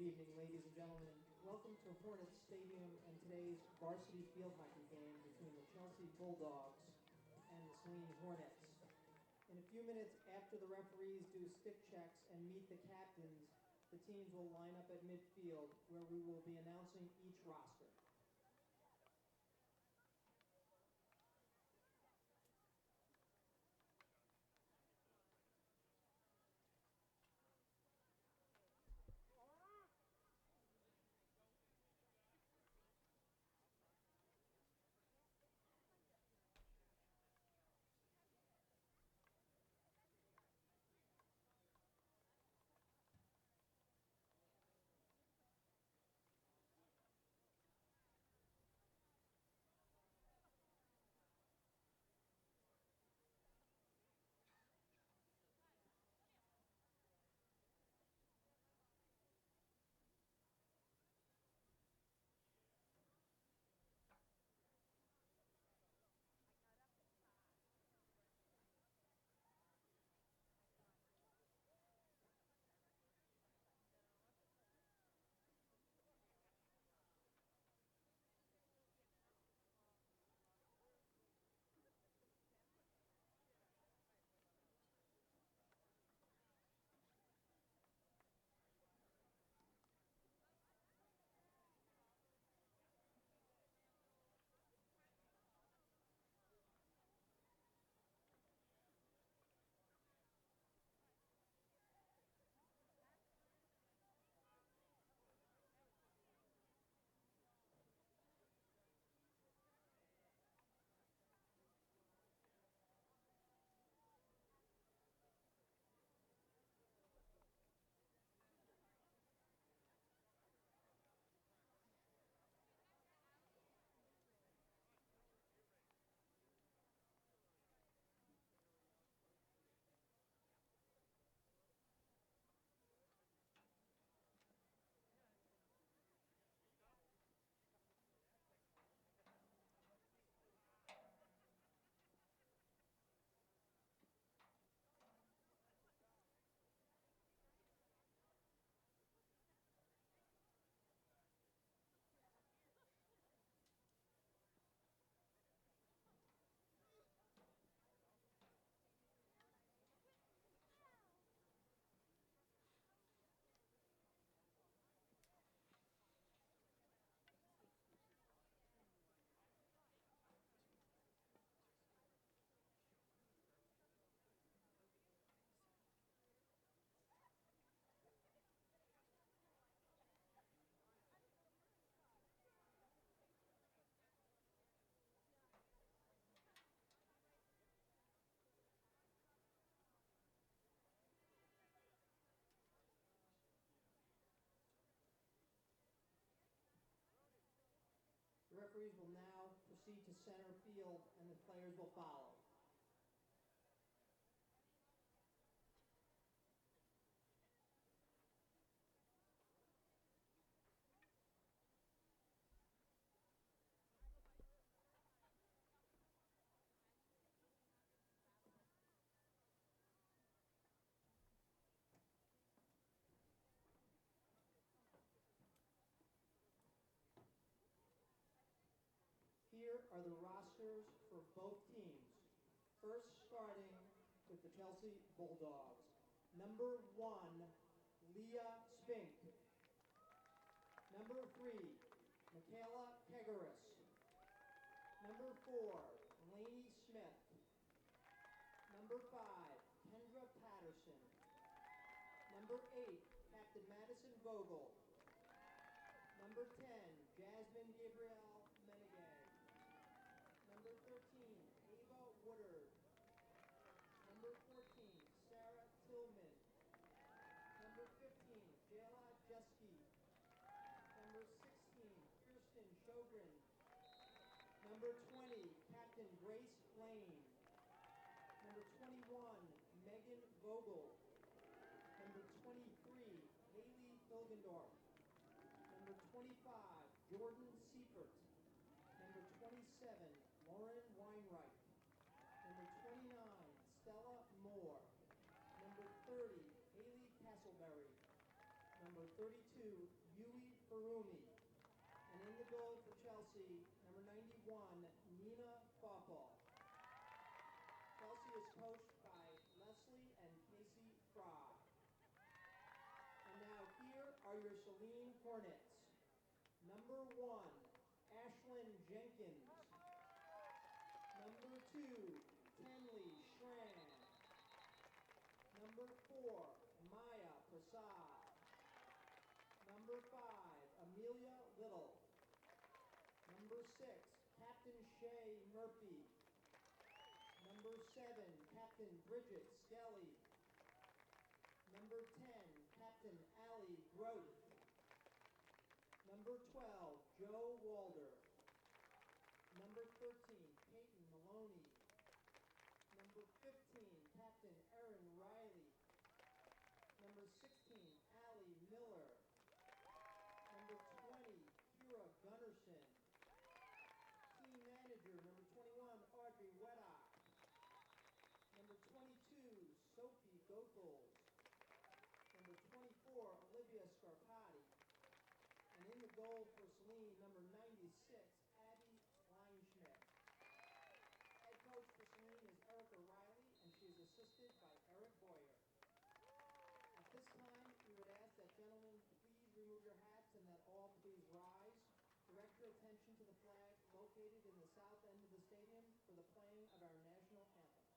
evening, ladies and gentlemen. Welcome to Hornets Stadium and today's varsity field hockey game between the Chelsea Bulldogs and the Saline Hornets. In a few minutes after the referees do stick checks and meet the captains, the teams will line up at midfield where we will be announcing each roster. The referees will now proceed to center field and the players will follow. Here are the rosters for both teams. First, starting with the Chelsea Bulldogs. Number 1, Leah Spink. Number 3, Michaela Kegaris. Number 4, Lainey Smith. Number 5, Kendra Patterson. Number 8, Captain Madison Vogel. Number 10, Jasmine Gabrielle Menegay. Number 13, Ava Woodard. Number 14, Sarah Tillman. Number 15, Jayla Jeske. Number 16, Kirsten Sjogren. Number 20, Captain Grace Lane. Number 21, Megan Vogel. Number 23, Haley Hilgendorf. Number 25, Jordan Seifert. Number 27, Lauren Weinreich. Number 29, Stella Moore. Number 30, Haley Castleberry. Number number 32, Yui Furumi. And in the goal for Chelsea, number 91, Nina Foppel. Chelsea is coached by Leslie and Casey Fry. And now here are your Saline Hornets. Number 1, Ashlyn Jenkins. Number 2, Tenley Schran. Number 4, Maya Prasad. Number 5, Amelia Little. Number 6, Captain Shay Murphy. Number 7, Captain Bridget Skelly. Number 10, Captain Allie Groth. Number 12, Joe Walder. Number 13, Peyton Maloney. Number 15, Captain Erin Riley. Number 16, Allie Miller. Number 20, Kira Gunnarsson. Team manager, number 21, Audrey Weddock. Number 22, Sophie Goethals. Number 24, Olivia Scarpati. And in the goal for Saline, number 96, Abby Kleinschmidt. Head coach for Saline is Erica Riley, and she is assisted by Eric Boyer. At this time, we would ask that gentlemen please remove your hats and that all please rise. Direct your attention to the flag located in the south end of the stadium for the playing of our national anthem.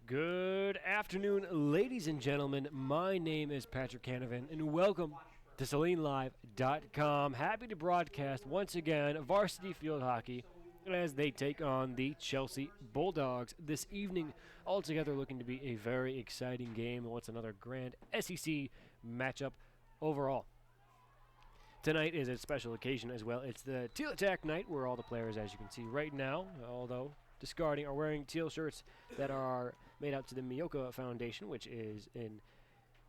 Good afternoon, ladies and gentlemen. My name is Patrick Canavan, and welcome to SalineLive.com. Happy to broadcast once again Varsity Field Hockey as they take on the Chelsea Bulldogs this evening. Altogether looking to be a very exciting game. What's another grand SEC matchup overall. Tonight is a special occasion as well. It's the Teal Attack night where all the players, as you can see right now, although discarding, are wearing teal shirts that are made out to the Mioka Foundation, which is in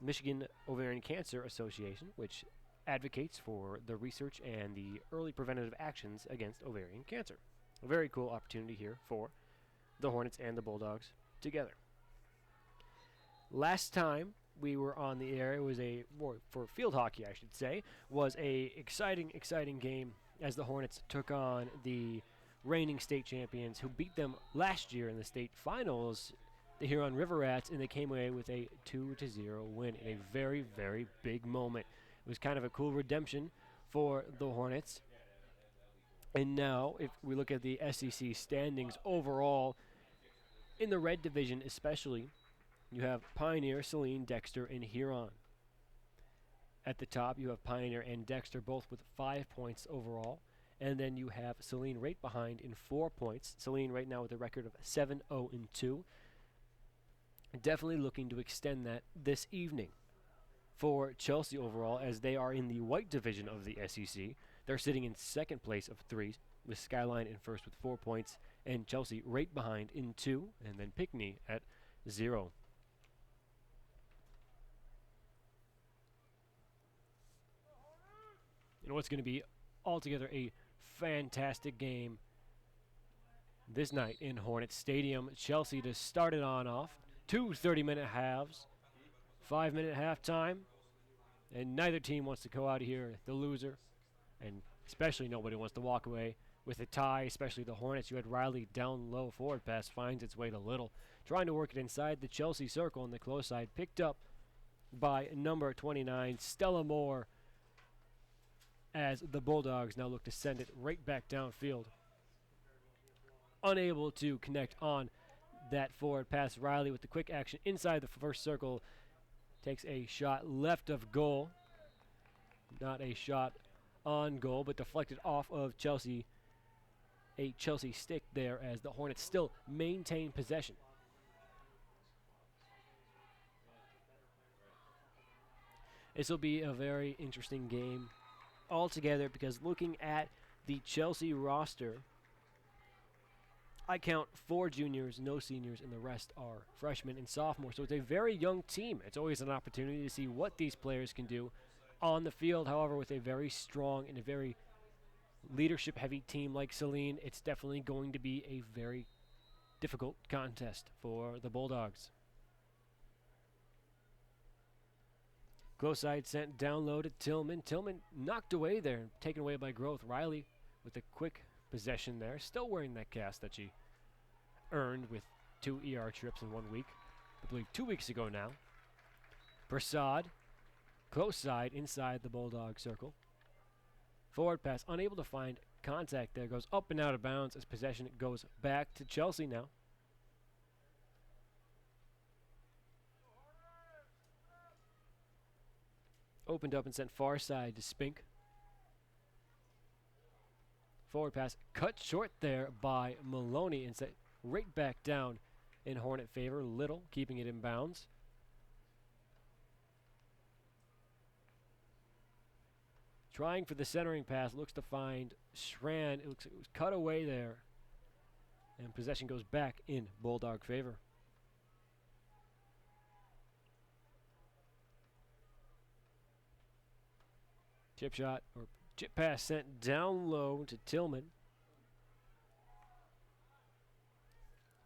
Michigan Ovarian Cancer Association, which advocates for the research and the early preventative actions against ovarian cancer. A very cool opportunity here for the Hornets and the Bulldogs together. Last time we were on the air, it was for field hockey, I should say, was a exciting game as the Hornets took on the reigning state champions who beat them last year in the state finals, the Huron River Rats, and they came away with a 2-0 win in a very, very big moment. It was kind of a cool redemption for the Hornets. And now, if we look at the SEC standings overall, in the red division especially, you have Pioneer, Saline, Dexter, and Huron. At the top, you have Pioneer and Dexter, both with 5 points overall. And then you have Saline right behind in 4 points. Saline right now with a record of 7-0-2. Definitely looking to extend that this evening. For Chelsea overall, as they are in the white division of the SEC, they're sitting in second place of 3, with Skyline in first with 4 points, and Chelsea right behind in 2, and then Pinckney at 0. And what's going to be altogether a fantastic game this night in Hornet Stadium. Chelsea to start it on off. 2 30-minute halves. 5-minute halftime. And neither team wants to go out of here the loser, and especially nobody wants to walk away with a tie, especially the Hornets. You had Riley down low, forward pass finds its way to Little, trying to work it inside the Chelsea circle on the close side, picked up by number 29, Stella Moore, as the Bulldogs now look to send it right back downfield. Unable to connect on that forward pass, Riley with the quick action inside the first circle takes a shot left of goal. Not a shot on goal, but deflected off of Chelsea. A Chelsea stick there as the Hornets still maintain possession. This will be a very interesting game altogether because looking at the Chelsea roster, I count 4 juniors, no seniors, and the rest are freshmen and sophomores. So it's a very young team. It's always an opportunity to see what these players can do on the field. However, with a very strong and a very leadership-heavy team like Saline, it's definitely going to be a very difficult contest for the Bulldogs. Close side sent down low to Tillman. Tillman knocked away there, taken away by Growth. Riley with a quick possession there, still wearing that cast that she earned with 2 ER trips in 1 week. I believe 2 weeks ago now. Prasad, close side inside the Bulldog circle. Forward pass, unable to find contact there, goes up and out of bounds as possession goes back to Chelsea now. Opened up and sent far side to Spink. Forward pass cut short there by Maloney and set right back down in Hornet favor. Little keeping it in bounds. Trying for the centering pass, looks to find Schran. It looks like it was cut away there. And possession goes back in Bulldog favor. Chip shot, or chip pass sent down low to Tillman.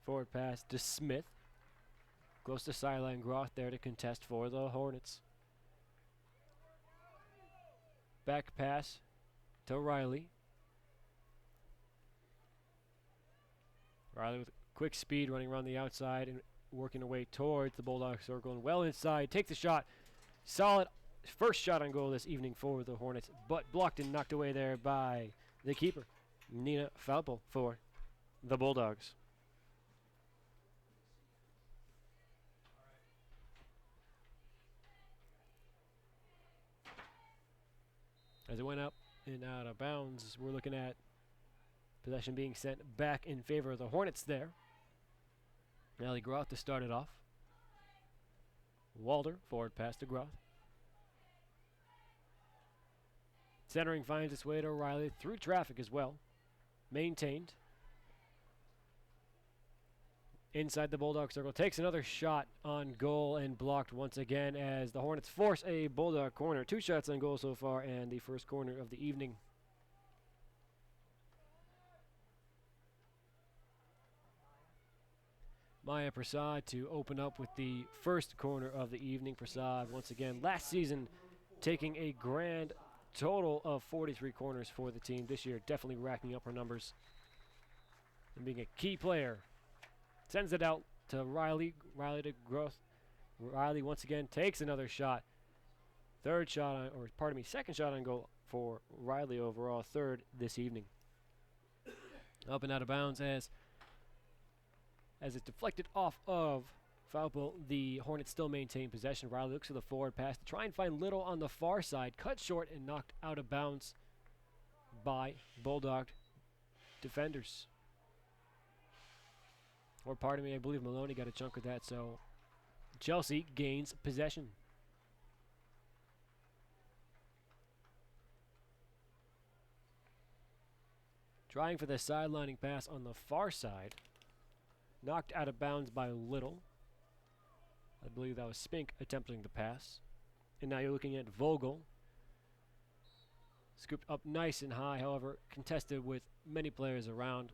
Forward pass to Smith. Close to sideline. Groth there to contest for the Hornets. Back pass to Riley. Riley with quick speed running around the outside and working away towards the Bulldog circle and well inside. Takes the shot. Solid first shot on goal this evening for the Hornets, but blocked and knocked away there by the keeper, Nina Falpo, for the Bulldogs. As it went up and out of bounds, we're looking at possession being sent back in favor of the Hornets there. Nelly Groth to start it off. Walder, forward pass to Groth. Centering finds its way to Riley through traffic as well. Maintained. Inside the Bulldog circle. Takes another shot on goal and blocked once again as the Hornets force a Bulldog corner. 2 shots on goal so far and the first corner of the evening. Maya Prasad to open up with the first corner of the evening. Prasad once again last season taking a grand total of 43 corners for the team this year, definitely racking up her numbers and being a key player. Sends it out to Riley. Riley to Groth. Riley once again takes another shot. Second shot on goal for Riley overall. Third this evening. Up and out of bounds as it's deflected off of Falpo. The Hornets still maintain possession. Riley looks for the forward pass to try and find Little on the far side. Cut short and knocked out of bounds by Bulldog defenders. Or pardon me, I believe Maloney got a chunk of that, so Chelsea gains possession. Trying for the sidelining pass on the far side. Knocked out of bounds by Little. I believe that was Spink attempting the pass. And now you're looking at Vogel. Scooped up nice and high, however, contested with many players around.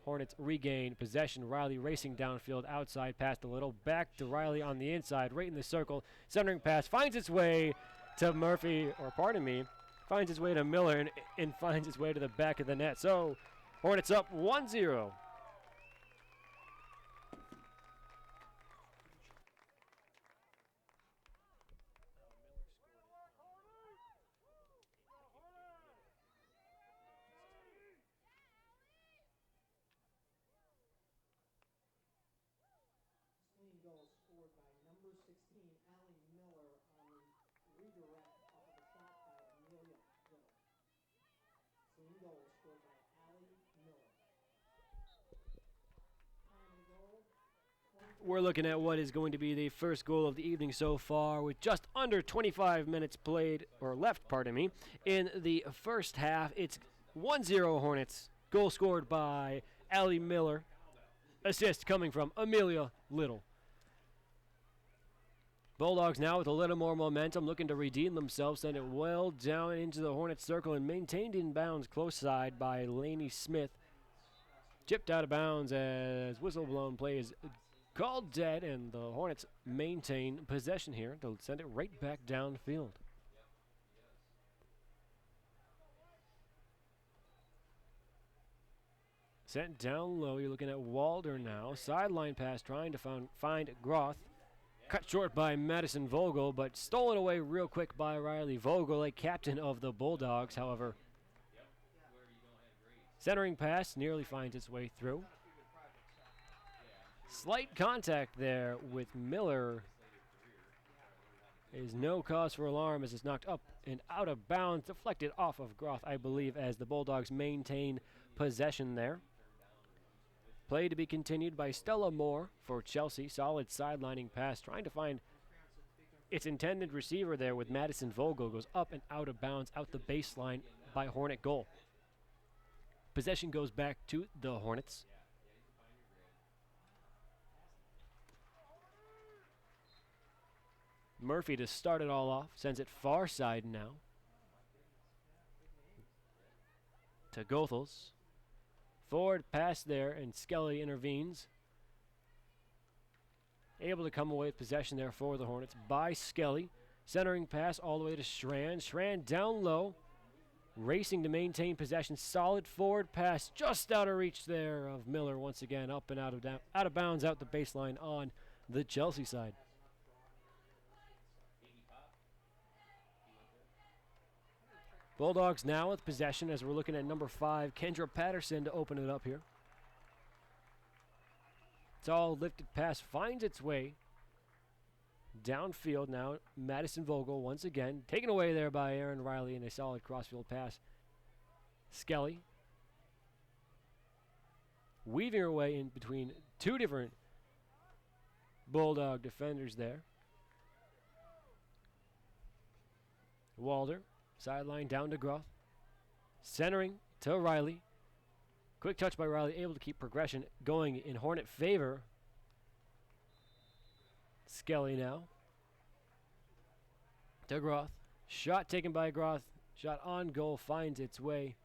Hornets regain possession. Riley racing downfield, outside, past a Little. Back to Riley on the inside, right in the circle. Centering pass finds its way to Murphy, or pardon me, finds his way to Miller and finds his way to the back of the net. So Hornets up 1-0. Saline goal scored by number 16, Allie Miller, on the redirect off of a shot by Amelia Little. Saline goal scored by Allie Miller. Time of the goal, We're looking at what is going to be the first goal of the evening so far, with just under 25 minutes played, or left, pardon me, in the first half. It's 1-0 Hornets. Goal scored by Allie Miller. Assist coming from Amelia Little. Bulldogs now with a little more momentum, looking to redeem themselves, send it well down into the Hornets circle and maintained in bounds close side by Lainey Smith. Chipped out of bounds as whistle blown play is called dead, and the Hornets maintain possession here to send it right back downfield. Sent down low, you're looking at Walder now. Sideline pass trying to find Groth. Cut short by Madison Vogel, but stolen away real quick by Riley Vogel, a captain of the Bulldogs, however. Centering pass nearly finds its way through. Slight contact there with Miller. Is no cause for alarm as it's knocked up and out of bounds, deflected off of Groth, I believe, as the Bulldogs maintain possession there. Play to be continued by Stella Moore for Chelsea. Solid sidelining pass, trying to find its intended receiver there with Madison Vogel. Goes up and out of bounds, out the baseline by Hornet goal. Possession goes back to the Hornets. Murphy to start it all off, sends it far side now to Goethals. Forward pass there, and Skelly intervenes. Able to come away with possession there for the Hornets by Skelly. Centering pass all the way to Schran. Schran down low, racing to maintain possession. Solid forward pass just out of reach there of Miller once again, up and out of bounds, out the baseline on the Chelsea side. Bulldogs now with possession as we're looking at number 5, Kendra Patterson, to open it up here. It's all lifted pass, finds its way downfield now. Madison Vogel once again, taken away there by Aaron Riley in a solid crossfield pass. Skelly weaving her way in between two different Bulldog defenders there. Walder. Sideline down to Groth. Centering to Riley. Quick touch by Riley, able to keep progression going in Hornet favor. Skelly now to Groth. Shot taken by Groth. Shot on goal, finds its way.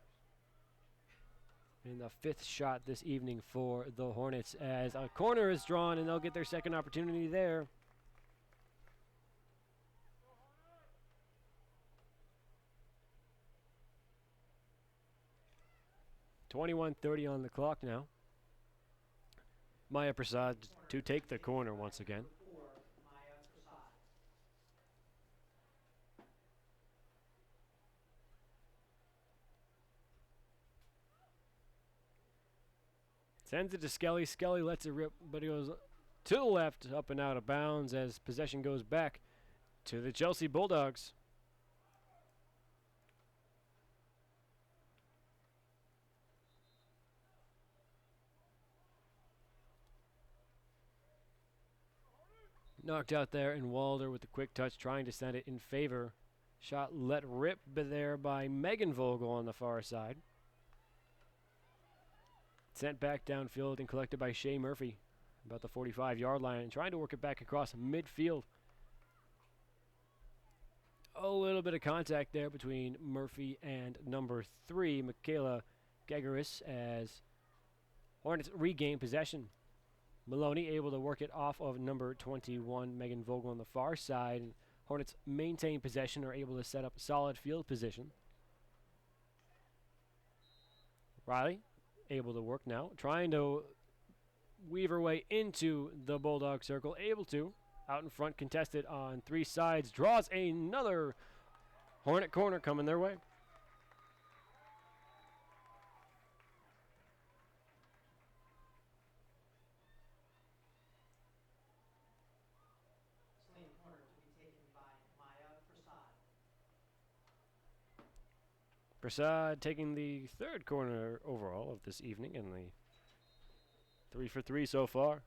And the 5th shot this evening for the Hornets as a corner is drawn, and they'll get their second opportunity there. .21:30 on the clock now. Maya Prasad to take the corner once again. Sends it to Skelly. Skelly lets it rip, but he goes to the left, up and out of bounds as possession goes back to the Chelsea Bulldogs. Knocked out there, and Walder with the quick touch trying to send it in favor. Shot let rip there by Megan Vogel on the far side. Sent back downfield and collected by Shea Murphy about the 45-yard line, and trying to work it back across midfield. A little bit of contact there between Murphy and number 3, Michaela Gagaris, as Hornets regain possession. Maloney able to work it off of number 21, Megan Vogel, on the far side. And Hornets maintain possession, are able to set up solid field position. Riley able to work now, trying to weave her way into the Bulldog circle, able to. Out in front, contested on 3 sides, draws another Hornet corner coming their way. Saline corner to be taken by Maya Prasad. Prasad taking the 3rd corner overall of this evening and the 3 for 3 so far.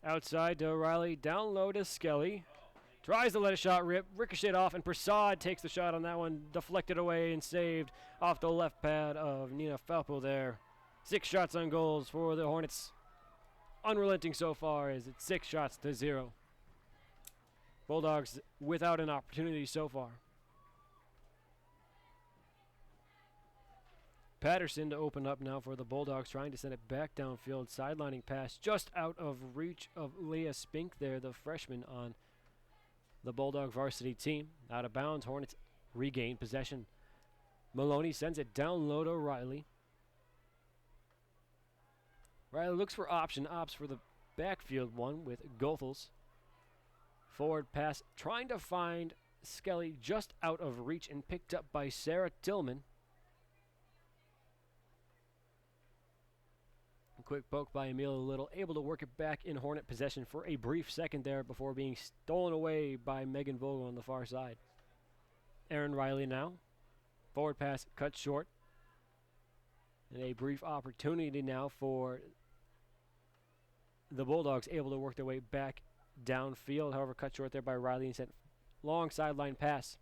Outside to Riley, down low to Skelly. Tries to let a shot rip, ricocheted off, and Prasad takes the shot on that one, deflected away and saved off the left pad of Nina Falpo there. 6 shots on goals for the Hornets. Unrelenting so far as it's 6 shots to 0. Bulldogs without an opportunity so far. Patterson to open up now for the Bulldogs, trying to send it back downfield, sidelining pass just out of reach of Leah Spink there, the freshman on the Bulldog varsity team. Out of bounds, Hornets regain possession. Maloney sends it down low to Riley. Riley looks for opts for the backfield one with Goethals. Forward pass, trying to find Skelly just out of reach and picked up by Sarah Tillman. Quick poke by Amelia Little, able to work it back in Hornet possession for a brief second there before being stolen away by Megan Vogel on the far side. Aaron Riley now. Forward pass cut short. And a brief opportunity now for the Bulldogs, able to work their way back downfield. However, cut short there by Riley and sent long sideline pass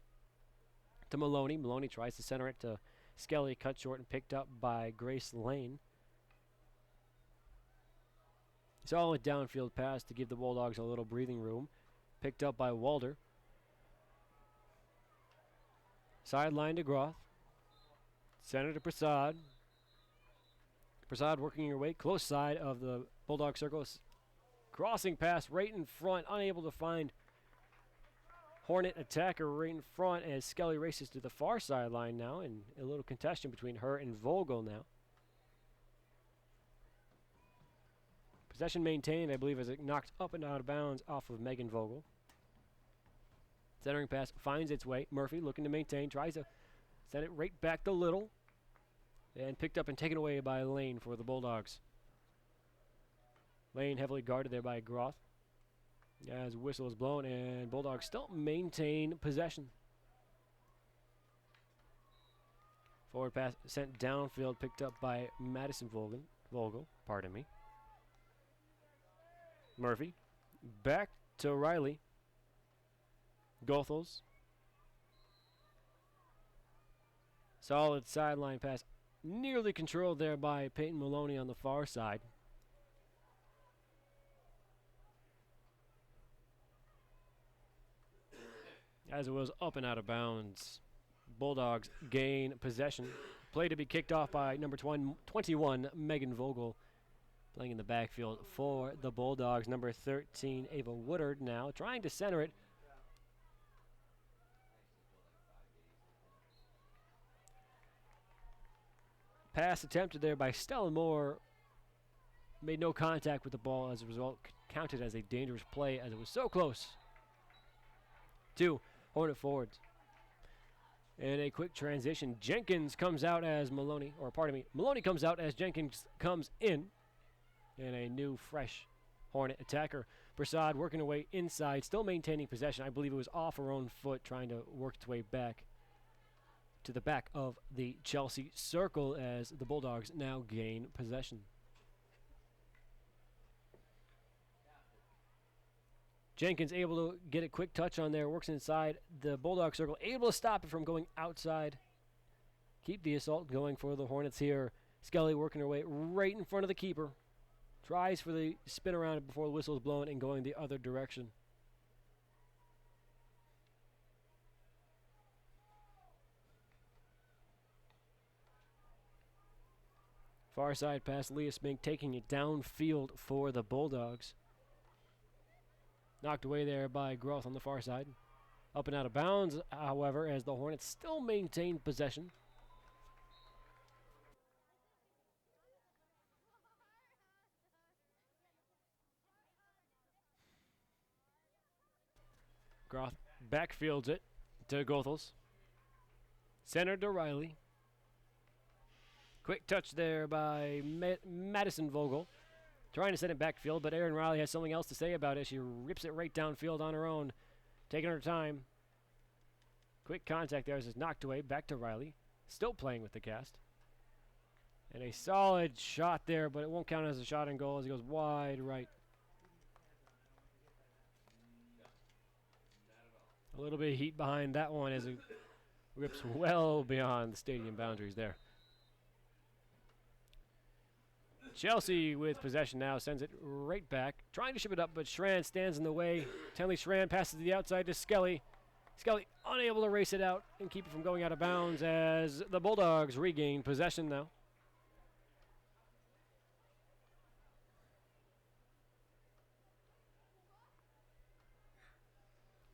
to Maloney. Maloney tries to center it to Skelly, cut short and picked up by Grace Lane. Solid downfield pass to give the Bulldogs a little breathing room. Picked up by Walder. Sideline to Groth. Center to Prasad. Prasad working her way close side of the Bulldog circle. Crossing pass right in front. Unable to find Hornet attacker right in front as Skelly races to the far sideline now. And a little contention between her and Vogel now. Possession maintained, I believe, as it knocked up and out of bounds off of Megan Vogel. Centering pass finds its way. Murphy looking to maintain, tries to send it right back to Little. And picked up and taken away by Lane for the Bulldogs. Lane heavily guarded there by Groth. As whistle is blown, and Bulldogs still maintain possession. Forward pass sent downfield, picked up by Madison Vogel, pardon me. Murphy, back to Riley. Goethals. Solid sideline pass, nearly controlled there by Peyton Maloney on the far side. As it was up and out of bounds. Bulldogs gain possession. Play to be kicked off by number 21, Megan Vogel. Playing in the backfield for the Bulldogs. Number 13, Ava Woodard now trying to center it. Pass attempted there by Stella Moore. Made no contact with the ball. As a result, counted as a dangerous play as it was so close. 2 Hornet forwards. And a quick transition. Jenkins comes out as Maloney, or pardon me, Maloney comes out as Jenkins comes in. And a new, fresh Hornet attacker. Prasad working her way inside, still maintaining possession. I believe it was off her own foot, trying to work its way back to the back of the Chelsea circle as the Bulldogs now gain possession. Jenkins able to get a quick touch on there, works inside the Bulldog circle, able to stop it from going outside. Keep the assault going for the Hornets here. Skelly working her way right in front of the keeper. Tries for the spin around before the whistle is blown and going the other direction. Far side pass, Leah Spink taking it downfield for the Bulldogs. Knocked away there by Groth on the far side. Up and out of bounds, however, as the Hornets still maintain possession. Groth backfields it to Goethals. Center to Riley. Quick touch there by Madison Vogel. Trying to send it backfield, but Erin Riley has something else to say about it. She rips it right downfield on her own, taking her time. Quick contact there as it's knocked away. Back to Riley. Still playing with the cast. And a solid shot there, but it won't count as a shot and goal as he goes wide right. A little bit of heat behind that one as it rips well beyond the stadium boundaries there. Chelsea with possession now sends it right back. Trying to ship it up, but Schran stands in the way. Tenley Schran passes to the outside to Skelly. Skelly unable to race it out and keep it from going out of bounds as the Bulldogs regain possession now.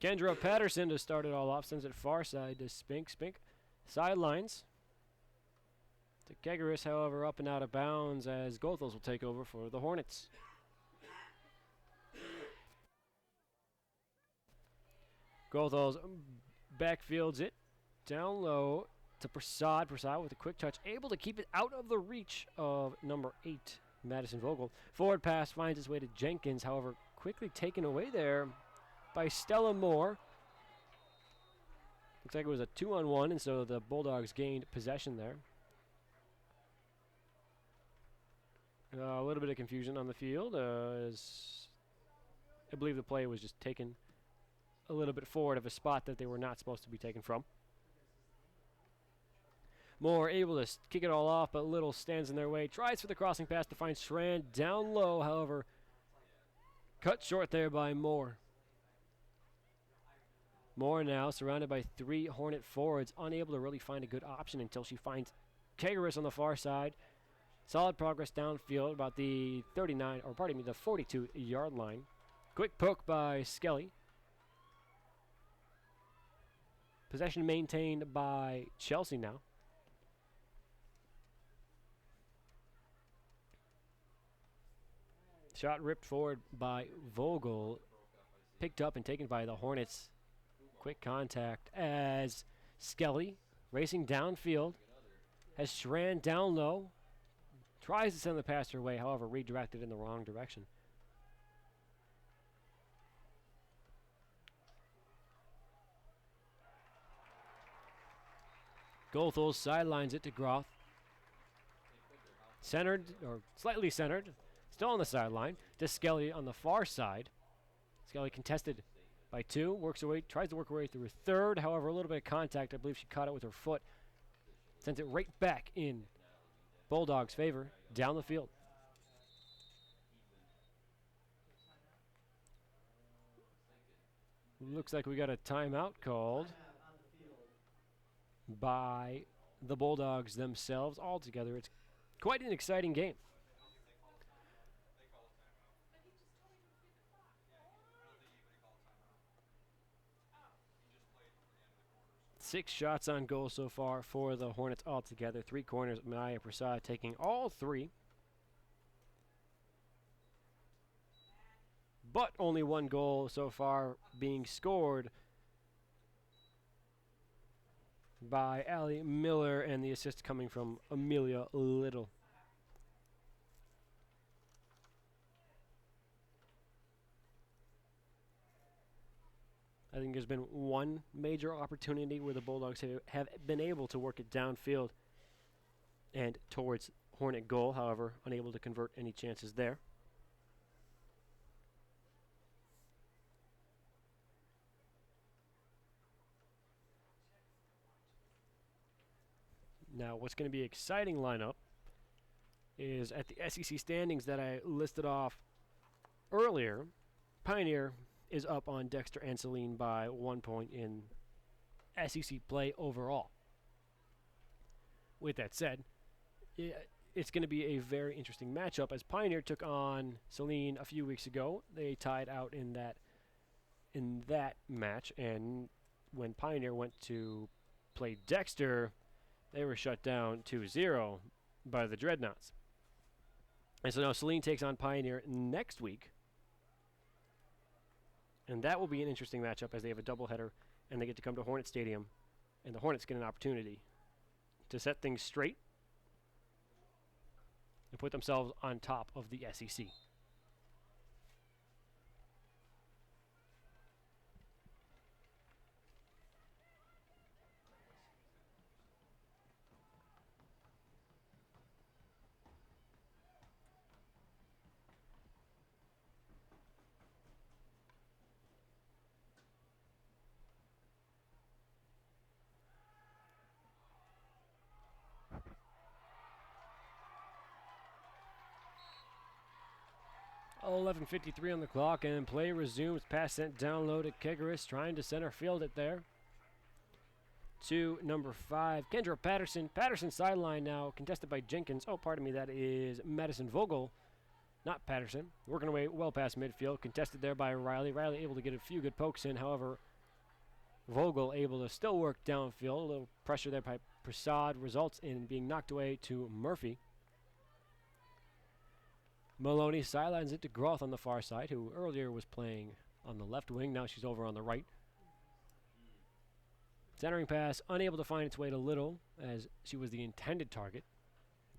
Kendra Patterson to start it all off. Sends it far side to Spink. Spink sidelines. To Kegaris, however, up and out of bounds as Goethals will take over for the Hornets. Goethals backfields it down low to Prasad. Prasad with a quick touch, able to keep it out of the reach of number 8, Madison Vogel. Forward pass finds its way to Jenkins, however, quickly taken away there by Stella Moore. Looks like it was a 2-on-1, and so the Bulldogs gained possession there. A little bit of confusion on the field as I believe the play was just taken a little bit forward of a spot that they were not supposed to be taken from. Moore able to kick it all off, but Little stands in their way. Tries for the crossing pass to find Schran down low, however, cut short there by Moore. Moore now surrounded by 3 Hornet forwards, unable to really find a good option until she finds Kegaris on the far side. Solid progress downfield about the 42-yard line. Quick poke by Skelly. Possession maintained by Chelsea now. Shot ripped forward by Vogel. Picked up and taken by the Hornets. Quick contact as Skelly racing downfield. Has Schran down low. Tries to send the pass her way, however, redirected in the wrong direction. Goethals sidelines it to Groth. Centered, or slightly centered, still on the sideline, to Skelly on the far side. Skelly contested by 2, tries to work her way through a third, however, a little bit of contact. I believe she caught it with her foot. Sends it right back in Bulldogs' favor, down the field. Looks like we got a timeout called by the Bulldogs themselves. Altogether, it's quite an exciting game. Six shots on goal so far for the Hornets altogether. 3 corners, Maya Prasad taking all 3. But only 1 goal so far being scored by Allie Miller, and the assist coming from Amelia Little. I think there's been one major opportunity where the Bulldogs have been able to work it downfield and towards Hornet goal, however, unable to convert any chances there. Now, what's going to be an exciting lineup is at the SEC standings that I listed off earlier. Pioneer is up on Dexter and Saline by 1 point in SEC play overall. With that said, it's going to be a very interesting matchup as Pioneer took on Saline a few weeks ago. They tied out in that in that match, and when Pioneer went to play Dexter, they were shut down 2-0 by the Dreadnoughts. And so now Saline takes on Pioneer next week, and that will be an interesting matchup as they have a doubleheader, and they get to come to Hornet Stadium, and the Hornets get an opportunity to set things straight and put themselves on top of the SEC. Oh, 11:53 on the clock, and play resumes. Pass sent down low to Kegaris, trying to center field it there. To number 5, Kendra Patterson. Patterson sideline now, contested by Jenkins. Oh, pardon me, that is Madison Vogel, not Patterson. Working away well past midfield, contested there by Riley. Riley able to get a few good pokes in, however, Vogel able to still work downfield. A little pressure there by Prasad results in being knocked away to Murphy. Maloney sidelines it to Groth on the far side, who earlier was playing on the left wing. Now she's over on the right. Centering pass, unable to find its way to Little, as she was the intended target.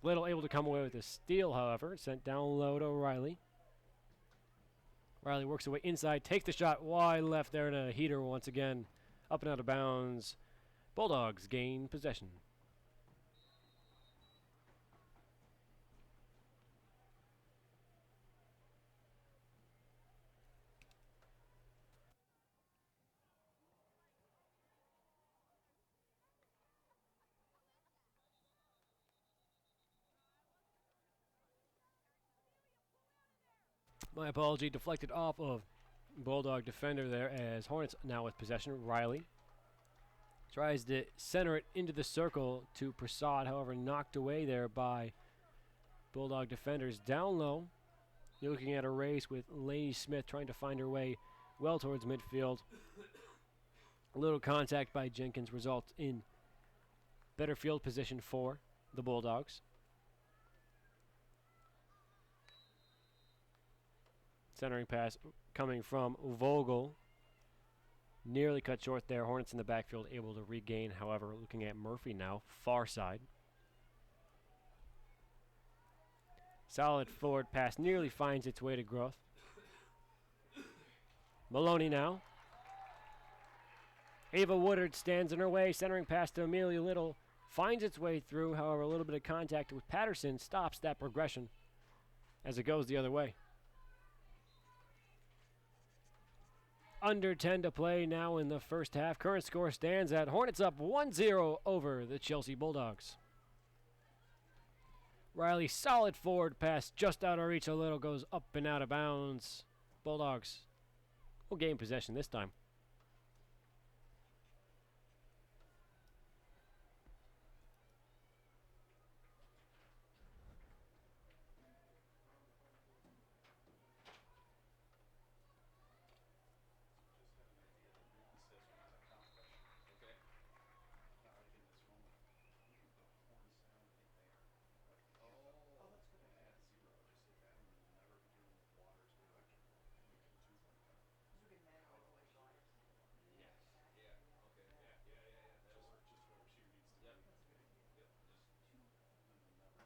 Little able to come away with a steal, however. Sent down low to Riley. Riley works away inside, takes the shot wide left there, and a heater once again. Up and out of bounds. Bulldogs gain possession. My apology, deflected off of Bulldog defender there as Hornets now with possession. Riley tries to center it into the circle to Prasad, however knocked away there by Bulldog defenders. Down low, you're looking at a race with Lainey Smith trying to find her way well towards midfield. A little contact by Jenkins results in better field position for the Bulldogs. Centering pass coming from Vogel. Nearly cut short there. Hornets in the backfield able to regain. However, looking at Murphy now, far side. Solid forward pass. Nearly finds its way to Groth. Maloney now. Ava Woodard stands in her way. Centering pass to Amelia Little. Finds its way through. However, a little bit of contact with Patterson stops that progression as it goes the other way. Under 10 to play now in the first half. Current score stands at Hornets up 1-0 over the Chelsea Bulldogs. Riley, solid forward pass, just out of reach a little, goes up and out of bounds. Bulldogs will gain possession this time.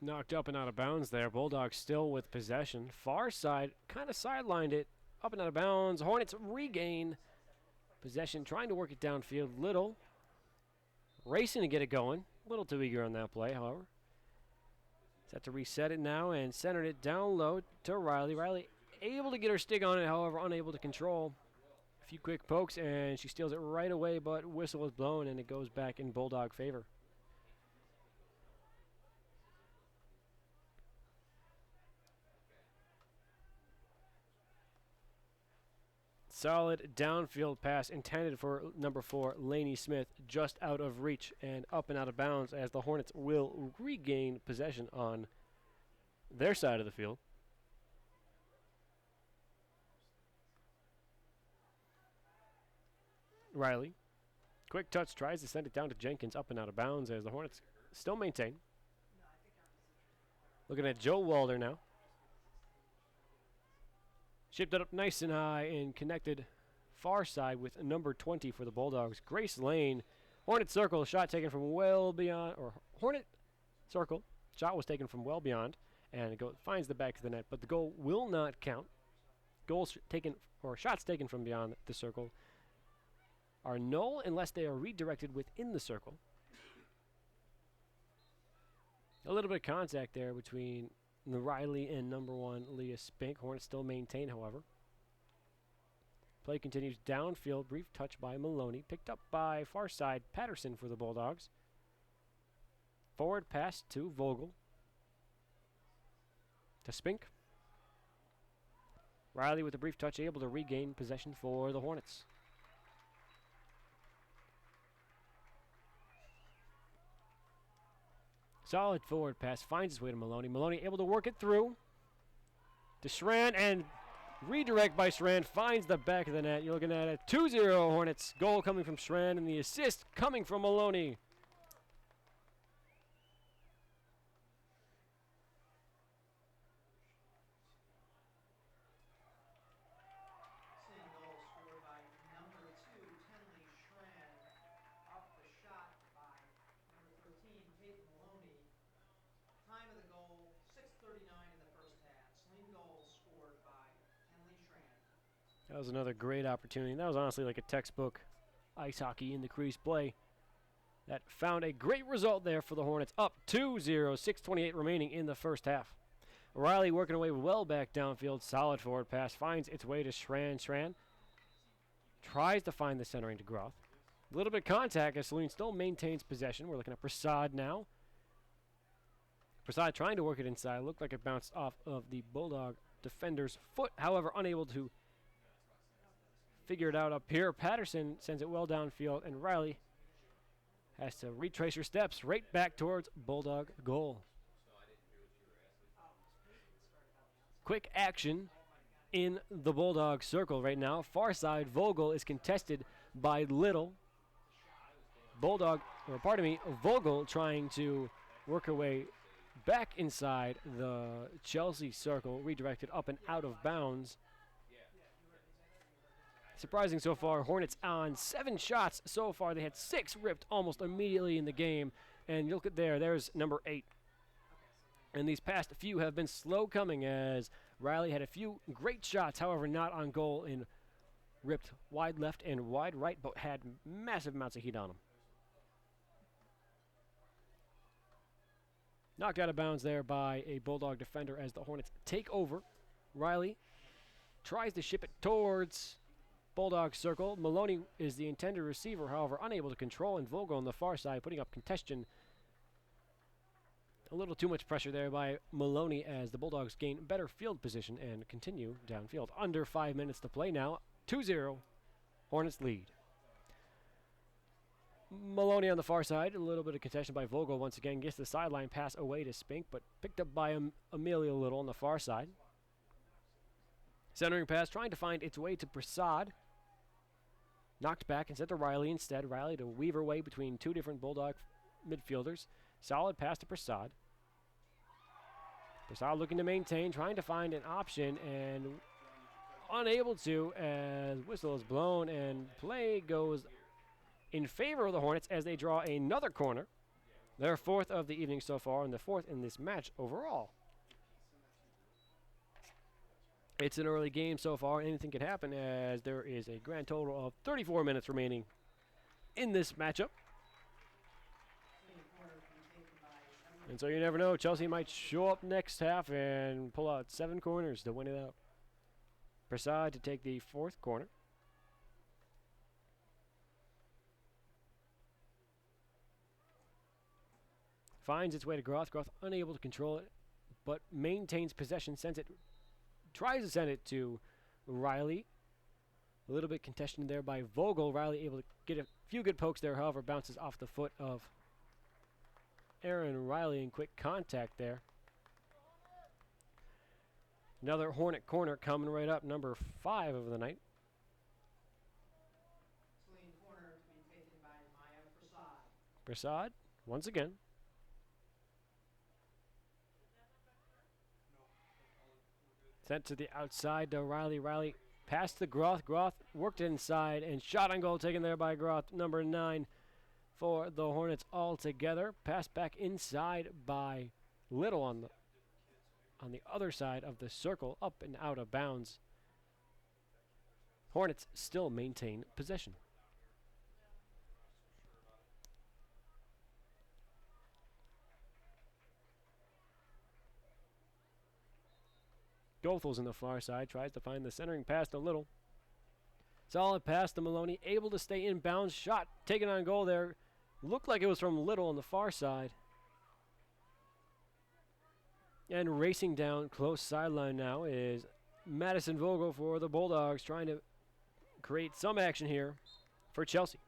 Knocked up and out of bounds there. Bulldogs still with possession. Far side, kind of sidelined it. Up and out of bounds. Hornets regain possession, trying to work it downfield. Little racing to get it going. A little too eager on that play, however. Set to reset it now and centered it down low to Riley. Riley able to get her stick on it, however, unable to control. A few quick pokes, and she steals it right away, but whistle is blown, and it goes back in Bulldog favor. Solid downfield pass intended for number 4, Lainey Smith, just out of reach and up and out of bounds as the Hornets will regain possession on their side of the field. Riley. Quick touch, tries to send it down to Jenkins, up and out of bounds as the Hornets still maintain. Looking at Joe Walder now. Shipped it up nice and high and connected far side with number 20 for the Bulldogs. Grace Lane. Hornet circle, shot taken from well beyond, or Hornet circle, shot was taken from well beyond, and it finds the back of the net, but the goal will not count. Goals taken, or shots taken from beyond the circle are null unless they are redirected within the circle. A little bit of contact there between Riley and number 1, Leah Spink. Hornets still maintain, however. Play continues downfield. Brief touch by Maloney. Picked up by far side Patterson for the Bulldogs. Forward pass to Vogel. To Spink. Riley with a brief touch, able to regain possession for the Hornets. Solid forward pass, finds his way to Maloney. Maloney able to work it through to Schran, and redirect by Schran finds the back of the net. You're looking at a 2-0 Hornets. Goal coming from Schran, and the assist coming from Maloney. That was another great opportunity. That was honestly like a textbook ice hockey in the crease play that found a great result there for the Hornets. Up 2-0, 6:28 remaining in the first half. Riley working away well back downfield. Solid forward pass. Finds its way to Schran. Schran tries to find the centering to Groth. A little bit of contact as Saline still maintains possession. We're looking at Prasad now. Prasad trying to work it inside. Looked like it bounced off of the Bulldog defender's foot. However, unable to figure it out up here. Patterson sends it well downfield, and Riley has to retrace her steps right back towards Bulldog goal. Quick action in the Bulldog circle right now. Far side, Vogel is contested by Little. Vogel trying to work her way back inside the Chelsea circle, redirected up and out of bounds. Surprising so far. Hornets on 7 shots so far. They had 6 ripped almost immediately in the game. And you look at there's number 8. And these past few have been slow coming as Riley had a few great shots, however not on goal, in ripped wide left and wide right, but had massive amounts of heat on them. Knocked out of bounds there by a Bulldog defender as the Hornets take over. Riley tries to ship it towards Bulldog circle. Maloney is the intended receiver, however, unable to control, and Vogel on the far side putting up contention. A little too much pressure there by Maloney as the Bulldogs gain better field position and continue downfield. Under 5 minutes to play now. 2-0. Hornets lead. Maloney on the far side. A little bit of contention by Vogel once again. Gets the sideline pass away to Spink, but picked up by Amelia Little on the far side. Centering pass trying to find its way to Prasad. Knocked back and sent to Riley instead. Riley to weave her way between 2 different Bulldog midfielders. Solid pass to Prasad. Prasad looking to maintain, trying to find an option, and unable to as whistle is blown, and play goes in favor of the Hornets as they draw another corner. Their 4th of the evening so far, and the 4th in this match overall. It's an early game so far. Anything can happen as there is a grand total of 34 minutes remaining in this matchup. And so you never know. Chelsea might show up next half and pull out 7 corners to win it out. Prasad to take the 4th corner. Finds its way to Groth. Groth unable to control it, but maintains possession. Tries to send it to Riley. A little bit contested there by Vogel. Riley able to get a few good pokes there, however, bounces off the foot of Aaron Riley in quick contact there. Another Hornet corner coming right up, number 5 of the night. Saline Prasad, once again. Sent to the outside to Riley. Riley passed to Groth. Groth worked inside and shot on goal taken there by Groth. Number 9 for the Hornets altogether. Passed back inside by Little on the other side of the circle, up and out of bounds. Hornets still maintain possession. Gothel's in the far side, tries to find the centering pass to Little. Solid pass to Maloney, able to stay in bounds. Shot taken on goal there. Looked like it was from Little on the far side. And racing down close sideline now is Madison Vogel for the Bulldogs, trying to create some action here for Chelsea.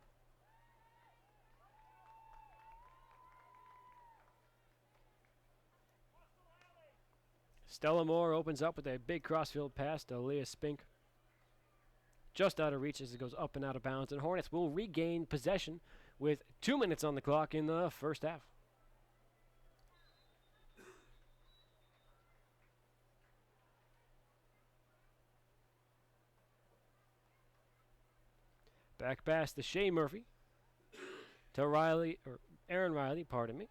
Stella Moore opens up with a big crossfield pass to Leah Spink. Just out of reach as it goes up and out of bounds, and Hornets will regain possession with 2 minutes on the clock in the first half. Back pass to Shea Murphy. To Aaron Riley, pardon me.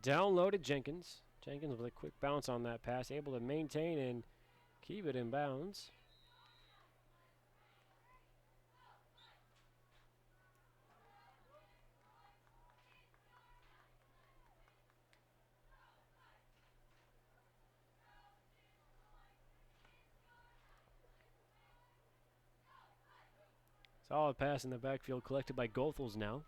Downloaded Jenkins. Jenkins with a quick bounce on that pass, able to maintain and keep it in bounds. Solid pass in the backfield collected by Goethals now.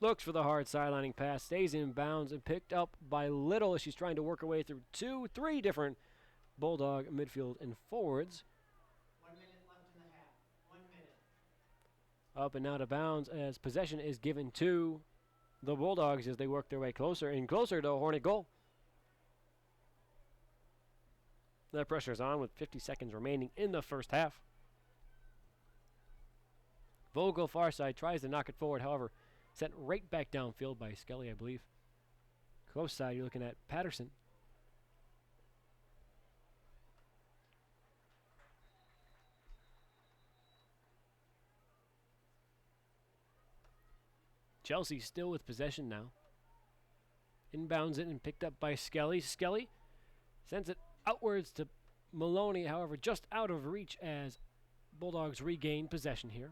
Looks for the hard sidelining pass, stays in bounds and picked up by Little as she's trying to work her way through 3 different Bulldog midfield and forwards. 1 minute left in the half. 1 minute. Up and out of bounds as possession is given to the Bulldogs as they work their way closer and closer to a Hornet goal. That pressure is on with 50 seconds remaining in the first half. Vogel far side tries to knock it forward, however, sent right back downfield by Skelly, I believe. Close side, you're looking at Patterson. Chelsea still with possession now. Inbounds it and picked up by Skelly. Skelly sends it outwards to Maloney, however, just out of reach as Bulldogs regain possession here.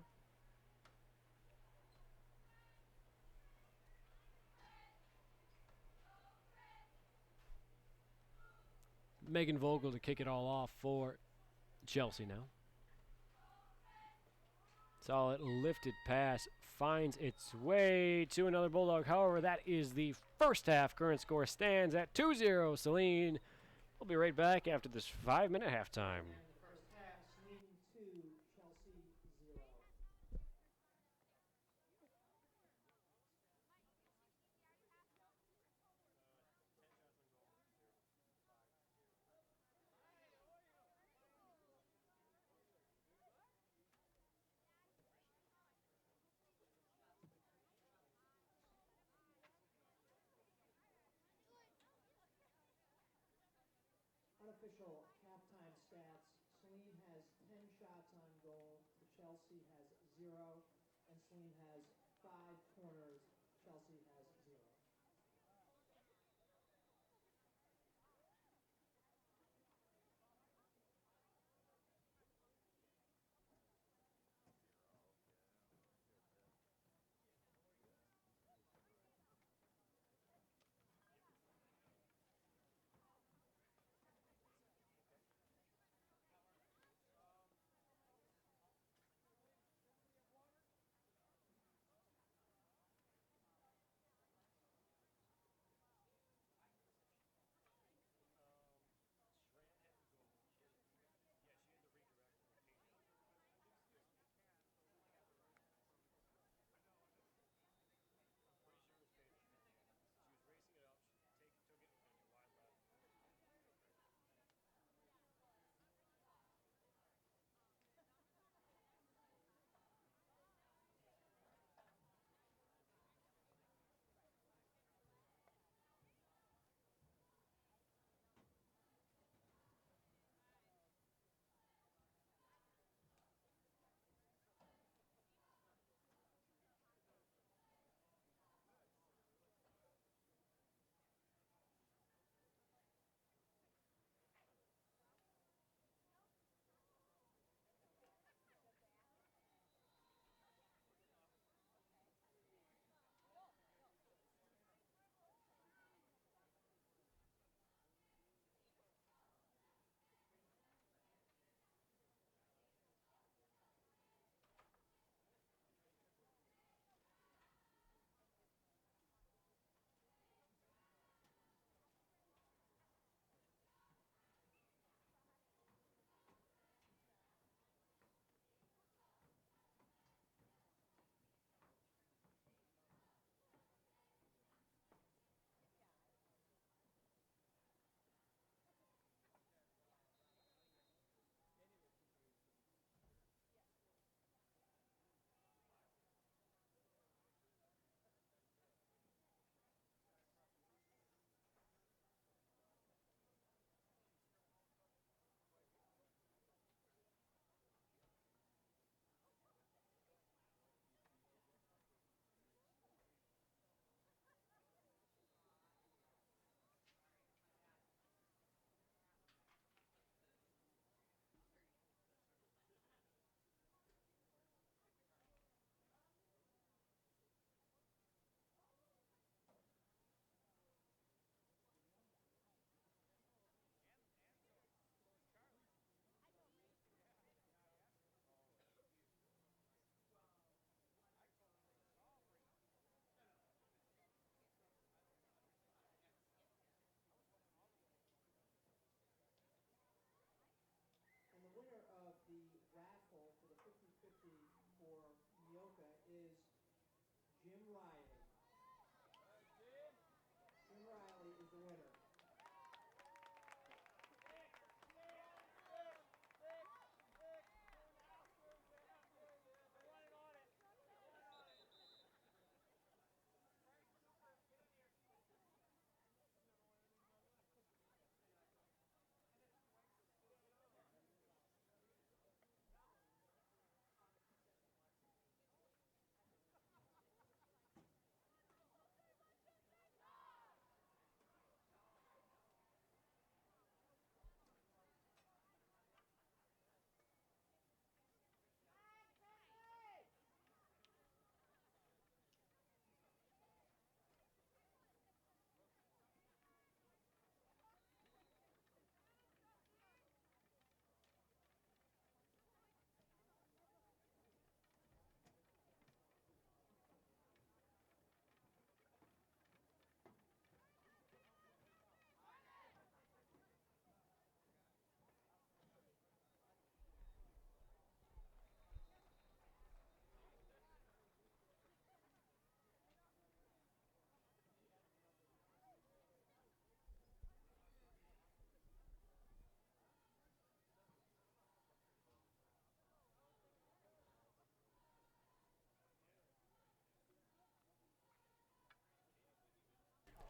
Megan Vogel to kick it all off for Chelsea now. Solid lifted pass finds its way to another Bulldog. However, that is the first half. Current score stands at 2-0 Saline. We'll be right back after this 5-minute halftime. And the first half, Saline 2, Chelsea 0. Unofficial halftime stats, Saline has 10 shots on goal, Chelsea has 0, and Saline has 5 corners, Chelsea has 0. Riley. Tim Riley is the winner.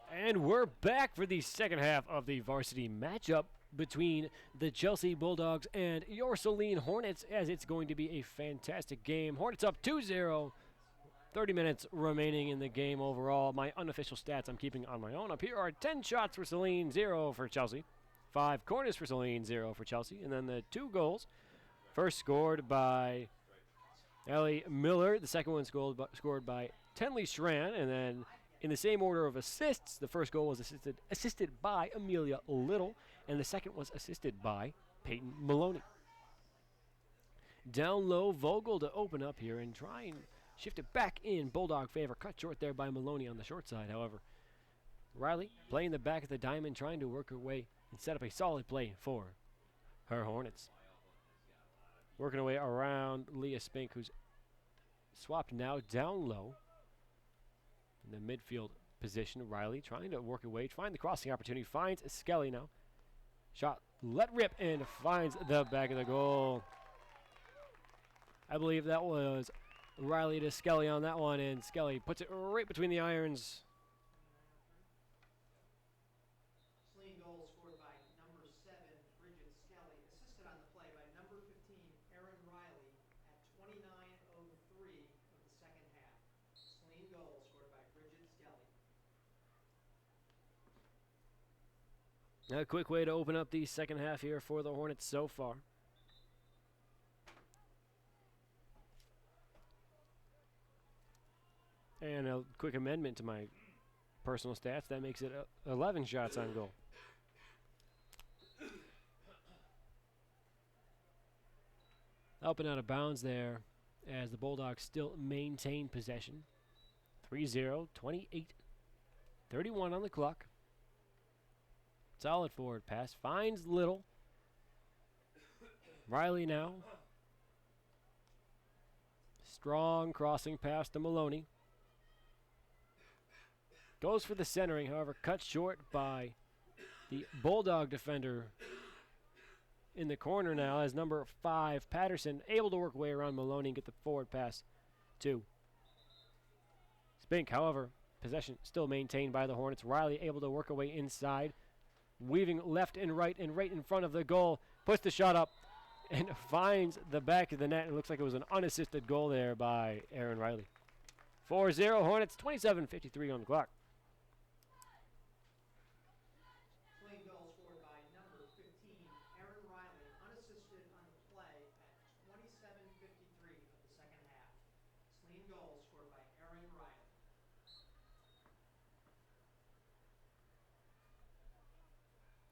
And we're back for the second half of the varsity matchup between the Chelsea Bulldogs and your Saline Hornets, as it's going to be a fantastic game. Hornets up 2-0. 30 minutes remaining in the game overall. My unofficial stats I'm keeping on my own up here are 10 shots for Saline, 0 for Chelsea. 5 corners for Saline, 0 for Chelsea. And then the 2 goals. First scored by Ellie Miller. The second one scored by Tenley Schran. And then in the same order of assists, the first goal was assisted by Amelia Little. And the second was assisted by Peyton Maloney. Down low, Vogel to open up here and try and shift it back in Bulldog favor. Cut short there by Maloney on the short side, however. Riley playing the back of the diamond, trying to work her way and set up a solid play for her Hornets. Working her way around Leah Spink, who's swapped now down low in the midfield position. Riley trying to work her way, find the crossing opportunity, finds Skelly now. Shot let rip and finds the back of the goal. I believe that was Riley to Skelly on that one, and Skelly puts it right between the irons. Saline goal scored by number 7, Bridget Skelly, assisted on the play by number 15, Erin Riley, at 29:03 of the second half. Saline goal scored by Bridget Skelly. A quick way to open up the second half here for the Hornets so far. And a quick amendment to my personal stats. That makes it 11 shots on goal. Up and out of bounds there as the Bulldogs still maintain possession. 3-0, 28-31 on the clock. Solid forward pass. Finds Little. Riley now. Strong crossing pass to Maloney. Goes for the centering, however, cut short by the Bulldog defender in the corner now as number 5, Patterson, able to work way around Maloney and get the forward pass to Spink. However, possession still maintained by the Hornets. Riley able to work away inside, weaving left and right in front of the goal, puts the shot up and finds the back of the net. It looks like it was an unassisted goal there by Erin Riley. 4-0 Hornets, 27:53 on the clock.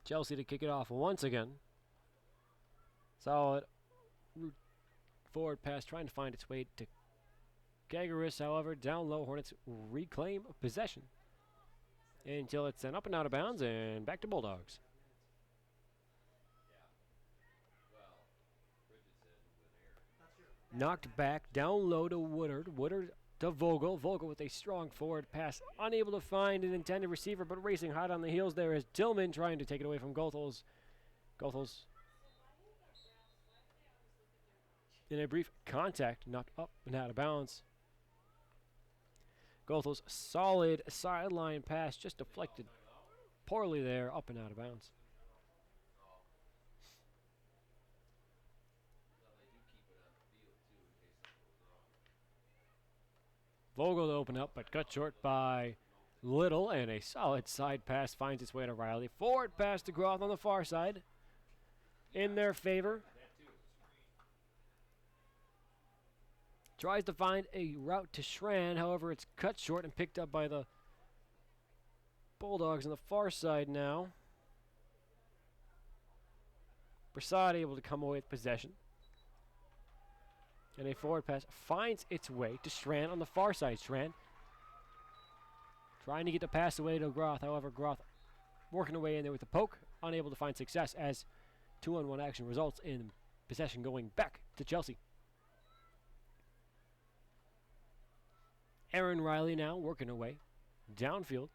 Chelsea to kick it off once again. Solid forward pass trying to find its way to Gagaris. However, down low, Hornets reclaim possession until it's sent up and out of bounds and back to Bulldogs. Knocked back down low to Woodard. Woodard to Vogel. Vogel with a strong forward pass, unable to find an intended receiver, but racing hot on the heels there is Tillman trying to take it away from Goethals. Goethals in a brief contact, knocked up and out of bounds. Goethals' solid sideline pass just deflected poorly there, up and out of bounds. Vogel to open up, but cut short by Little, and a solid side pass finds its way to Riley. Forward pass to Groth on the far side. In their favor. Tries to find a route to Schran, however it's cut short and picked up by the Bulldogs on the far side now. Prasad able to come away with possession. And a forward pass finds its way to Schran on the far side. Schran trying to get the pass away to Groth. However, Groth working away in there with the poke, unable to find success as 2-on-1 action results in possession going back to Chelsea. Aaron Riley now working away downfield.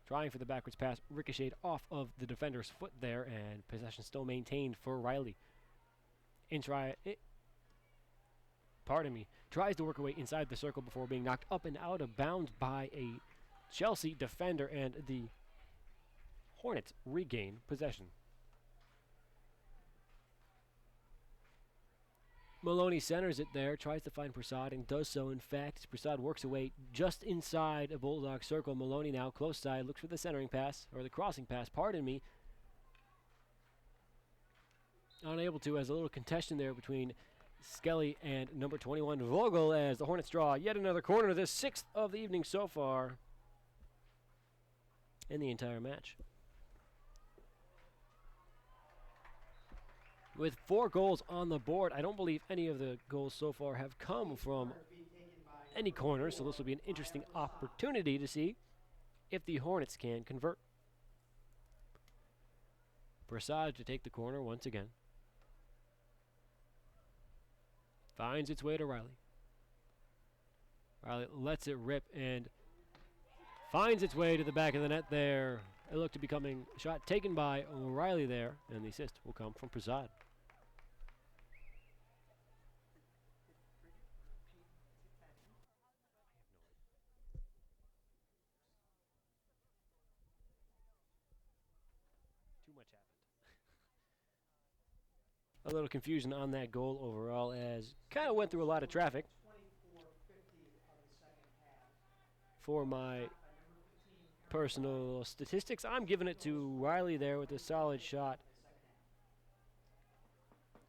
Trying for the backwards pass, ricocheted off of the defender's foot there, and possession still maintained for Riley. Tries to work away inside the circle before being knocked up and out of bounds by a Chelsea defender, and the Hornets regain possession. Maloney centers it there, tries to find Prasad, and does so. In fact, Prasad works away just inside a Bulldog circle. Maloney now close side, looks for the centering pass, or the crossing pass, pardon me. Unable to, as a little contention there between Skelly and number 21 Vogel, as the Hornets draw yet another corner, the 6th of the evening so far in the entire match. With 4 goals on the board, I don't believe any of the goals so far have come from any corners, so this will be an interesting opportunity to see if the Hornets can convert. Prasad to take the corner once again. Finds its way to Riley. Riley lets it rip and finds its way to the back of the net there. It looked to be coming shot taken by Riley there, and the assist will come from Prasad. Too much happened. A little confusion on that goal overall, as kind of went through a lot of traffic. For my personal statistics, I'm giving it to Riley there with a solid shot.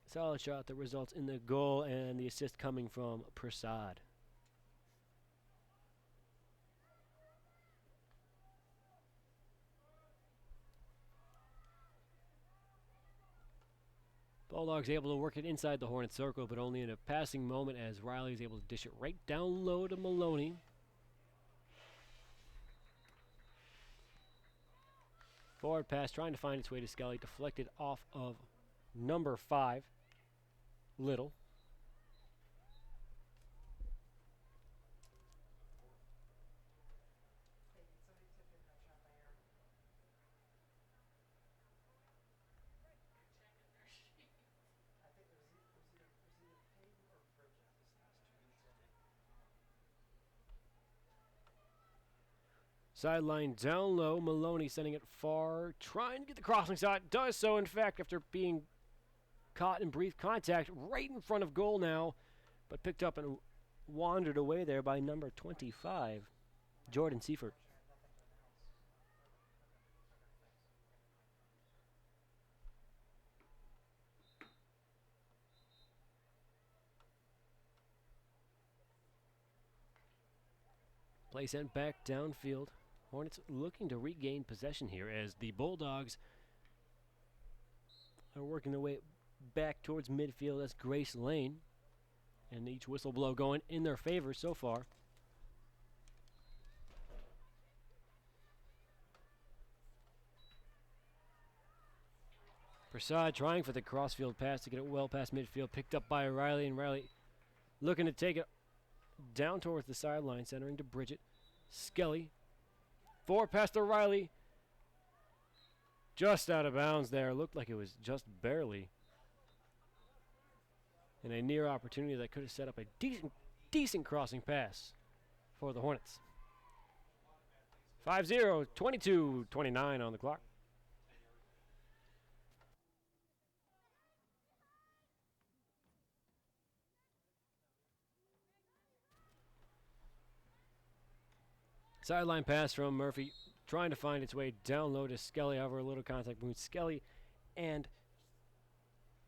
Solid shot that results in the goal, and the assist coming from Prasad. Bulldogs able to work it inside the Hornet circle, but only in a passing moment, as Riley is able to dish it right down low to Maloney. Forward pass trying to find its way to Skelly, deflected off of number 5, Little. Sideline down low, Maloney sending it far, trying to get the crossing shot, does so in fact after being caught in brief contact right in front of goal now, but picked up and wandered away there by number 25, Jordan Seifert. Play sent back downfield. Hornets looking to regain possession here as the Bulldogs are working their way back towards midfield. That's Grace Lane. And each whistle blow going in their favor so far. Prasad trying for the crossfield pass to get it well past midfield. Picked up by Riley, and Riley looking to take it down towards the sideline, centering to Bridget. Skelly. Forward pass to Riley. Just out of bounds there. Looked like it was just barely. And a near opportunity that could have set up a decent crossing pass for the Hornets. 5-0, 22-29 on the clock. Sideline pass from Murphy, trying to find its way down low to Skelly. However, a little contact between Skelly and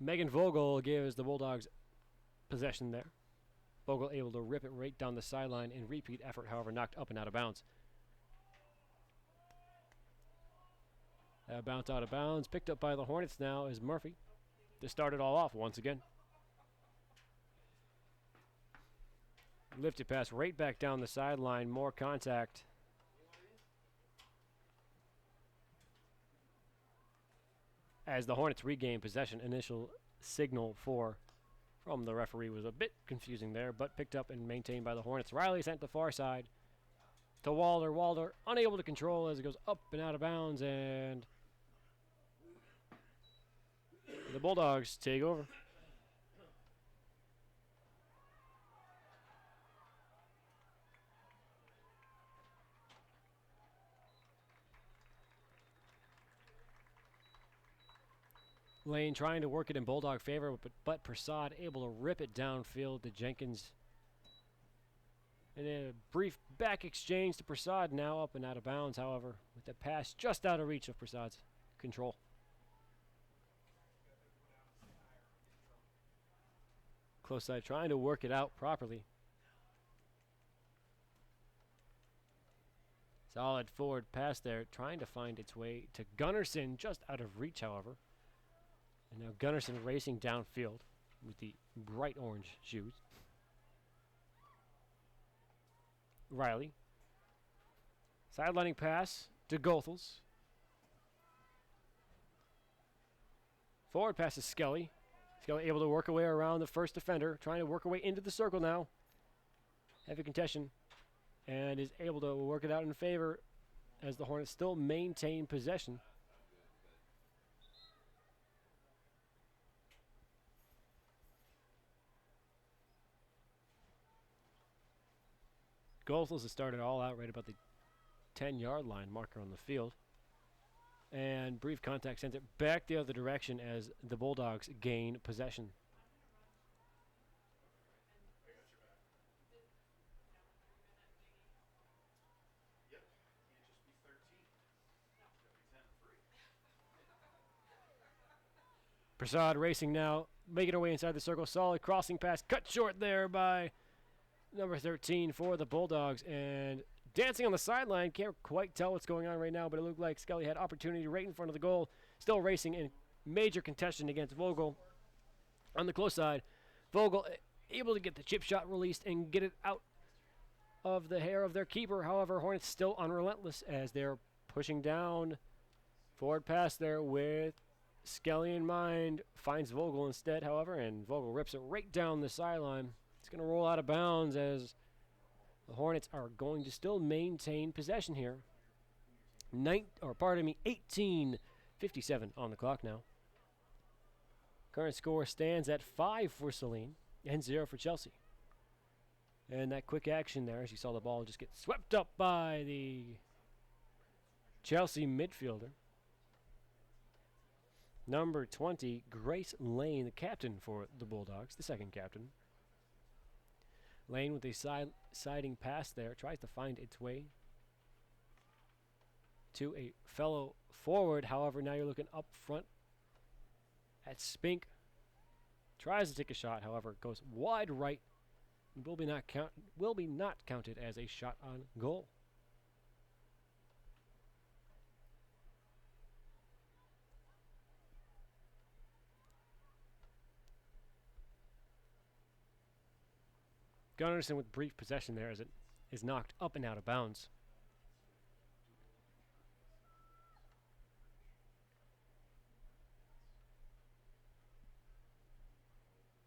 Megan Vogel gives the Bulldogs possession there. Vogel able to rip it right down the sideline in repeat effort, however, knocked up and out of bounds. Bounce out of bounds, picked up by the Hornets now is Murphy to start it all off once again. Lifted pass right back down the sideline, more contact. As the Hornets regain possession, initial signal from the referee was a bit confusing there, but picked up and maintained by the Hornets. Riley sent the far side to Walder. Walder unable to control as it goes up and out of bounds, and the Bulldogs take over. Lane trying to work it in Bulldog favor, but Prasad able to rip it downfield to Jenkins. And a brief back exchange to Prasad, now up and out of bounds, however, with the pass just out of reach of Prasad's control. Close side trying to work it out properly. Solid forward pass there, trying to find its way to Gunnarsson, just out of reach, however. And now Gunnarsson racing downfield with the bright orange shoes. Riley. Sidelining pass to Goethals. Forward pass to Skelly. Skelly able to work her way around the first defender, trying to work her way into the circle now. Heavy contention. And is able to work it out in favor as the Hornets still maintain possession. Goethals has started all out right about the 10-yard line marker on the field. And brief contact sends it back the other direction as the Bulldogs gain possession. Prasad racing now, making her way inside the circle. Solid crossing pass, cut short there by number 13 for the Bulldogs. And dancing on the sideline, can't quite tell what's going on right now, but it looked like Skelly had opportunity right in front of the goal. Still racing in major contention against Vogel. On the close side, Vogel able to get the chip shot released and get it out of the hair of their keeper. However, Hornets still unrelentless as they're pushing down. Forward pass there with Skelly in mind. Finds Vogel instead, however, and Vogel rips it right down the sideline. It's going to roll out of bounds as the Hornets are going to still maintain possession here. 18:57 on the clock now. Current score stands at 5 for Saline and 0 for Chelsea. And that quick action there, as you saw the ball just get swept up by the Chelsea midfielder. Number 20, Grace Lane, the captain for the Bulldogs, the second captain. Lane with a siding pass there, tries to find its way to a fellow forward. However, now you're looking up front at Spink. Tries to take a shot, however, goes wide right. Will be not counted as a shot on goal. Gunnarsson with brief possession there as it is knocked up and out of bounds.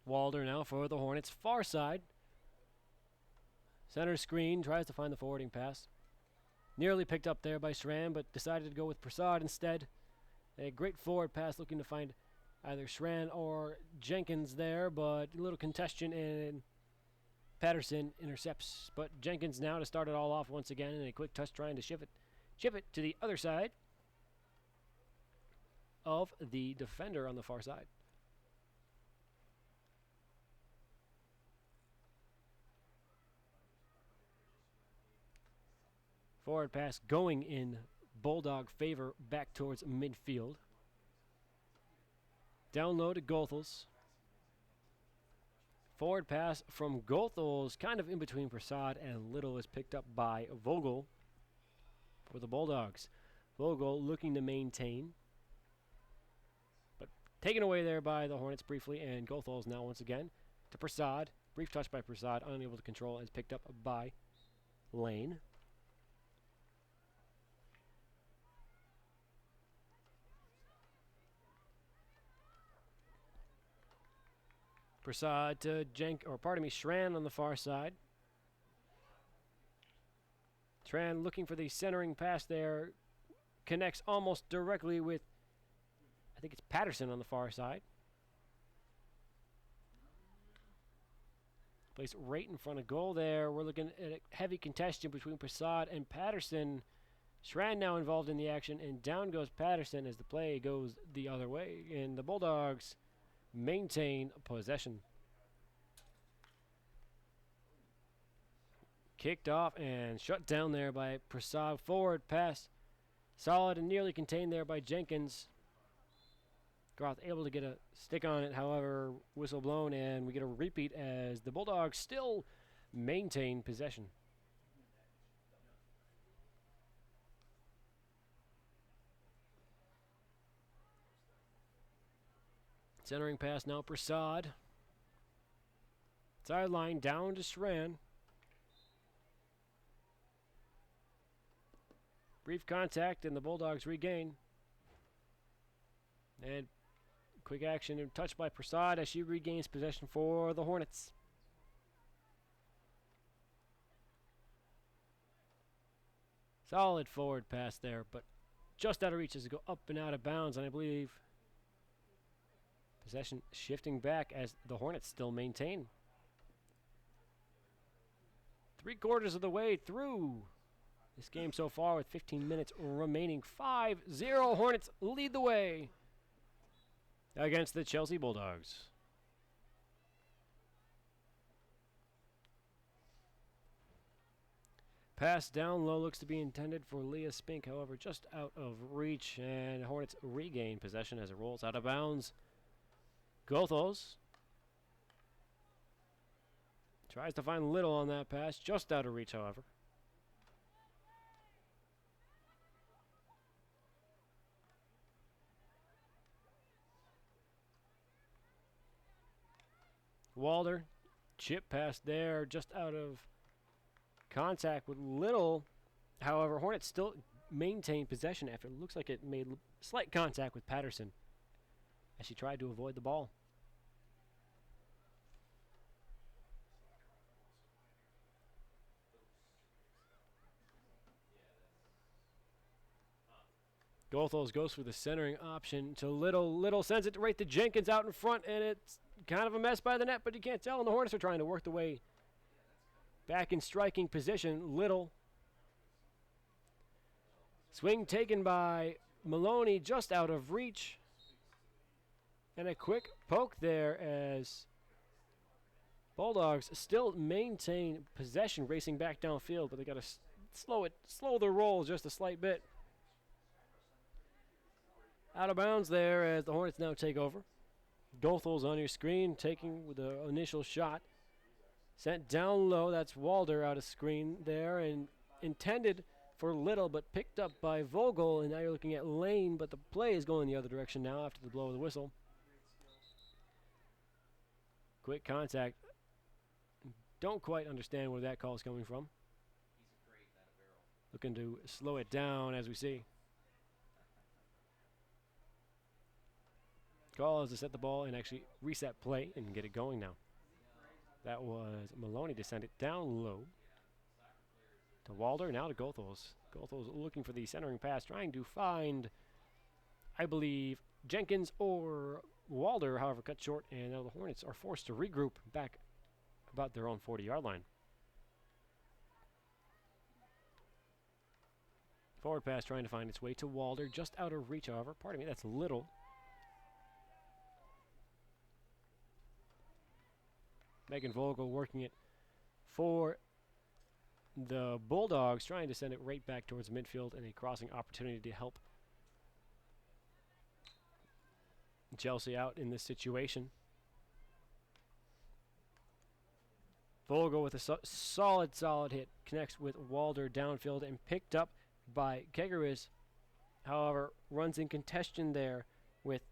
Walder now for the Hornets, far side. Center screen, tries to find the forwarding pass. Nearly picked up there by Shran, but decided to go with Prasad instead. A great forward pass looking to find either Shran or Jenkins there, but a little congestion and Patterson intercepts. But Jenkins now to start it all off once again, and a quick touch trying to ship it to the other side of the defender on the far side. Forward pass going in Bulldog favor back towards midfield. Down low to Goethals. Forward pass from Goethals, kind of in between Prasad and Little, is picked up by Vogel for the Bulldogs. Vogel looking to maintain, but taken away there by the Hornets briefly, and Goethals now once again to Prasad. Brief touch by Prasad, unable to control, is picked up by Lane. Prasad to Shran on the far side. Shran looking for the centering pass there. Connects almost directly with, I think it's Patterson on the far side. Placed right in front of goal there. We're looking at a heavy contention between Prasad and Patterson. Shran now involved in the action, and down goes Patterson as the play goes the other way. And the Bulldogs maintain possession. Kicked off and shut down there by Prasad. Forward pass. Solid and nearly contained there by Jenkins. Groth able to get a stick on it, however, whistle blown, and we get a repeat as the Bulldogs still maintain possession. Centering pass now, Prasad. Sideline down to Shran. Brief contact and the Bulldogs regain. And quick action and touch by Prasad as she regains possession for the Hornets. Solid forward pass there, but just out of reach as it go up and out of bounds, and I believe possession shifting back as the Hornets still maintain. 3/4 of the way through this game so far with 15 minutes remaining. 5-0 Hornets lead the way against the Chelsea Bulldogs. Pass down low looks to be intended for Leah Spink, however, just out of reach, and Hornets regain possession as it rolls out of bounds. Goethals tries to find Little on that pass, just out of reach, however. Walder, chip pass there, just out of contact with Little. However, Hornets still maintain possession after it looks like it made slight contact with Patterson as she tried to avoid the ball. Goethals goes for the centering option to Little. Little sends it right to Jenkins out in front, and it's kind of a mess by the net, but you can't tell. And the Hornets are trying to work the way back in striking position. Little. Swing taken by Maloney, just out of reach. And a quick poke there as Bulldogs still maintain possession, racing back downfield, but they got to slow the roll just a slight bit. Out of bounds there as the Hornets now take over. Goethals on your screen, taking with the initial shot. Sent down low, that's Walder out of screen there, and intended for Little, but picked up by Vogel, and now you're looking at Lane, but the play is going the other direction now after the blow of the whistle. Quick contact. Don't quite understand where that call is coming from. Looking to slow it down as we see. Call is to set the ball and actually reset play and get it going now. That was Maloney to send it down low. To Walder, now to Goethals. Goethals looking for the centering pass, trying to find, I believe, Jenkins or Walder, however, cut short, and now the Hornets are forced to regroup back about their own 40-yard line. Forward pass trying to find its way to Walder, just out of reach, however. Pardon me, that's Little. Megan Vogel working it for the Bulldogs, trying to send it right back towards midfield, and a crossing opportunity to help Chelsea out in this situation. Vogel with a solid hit, connects with Walder downfield and picked up by Kegeris. However, runs in contention there with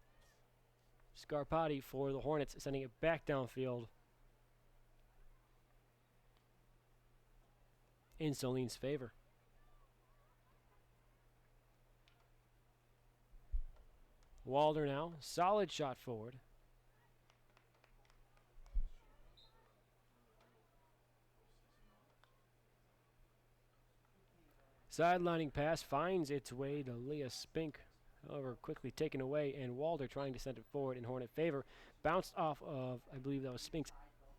Scarpati for the Hornets, sending it back downfield in Saline's favor. Walder now, solid shot forward. Sidelining pass finds its way to Leah Spink. However, quickly taken away, and Walder trying to send it forward in Hornet favor. Bounced off of, I believe that was Spink's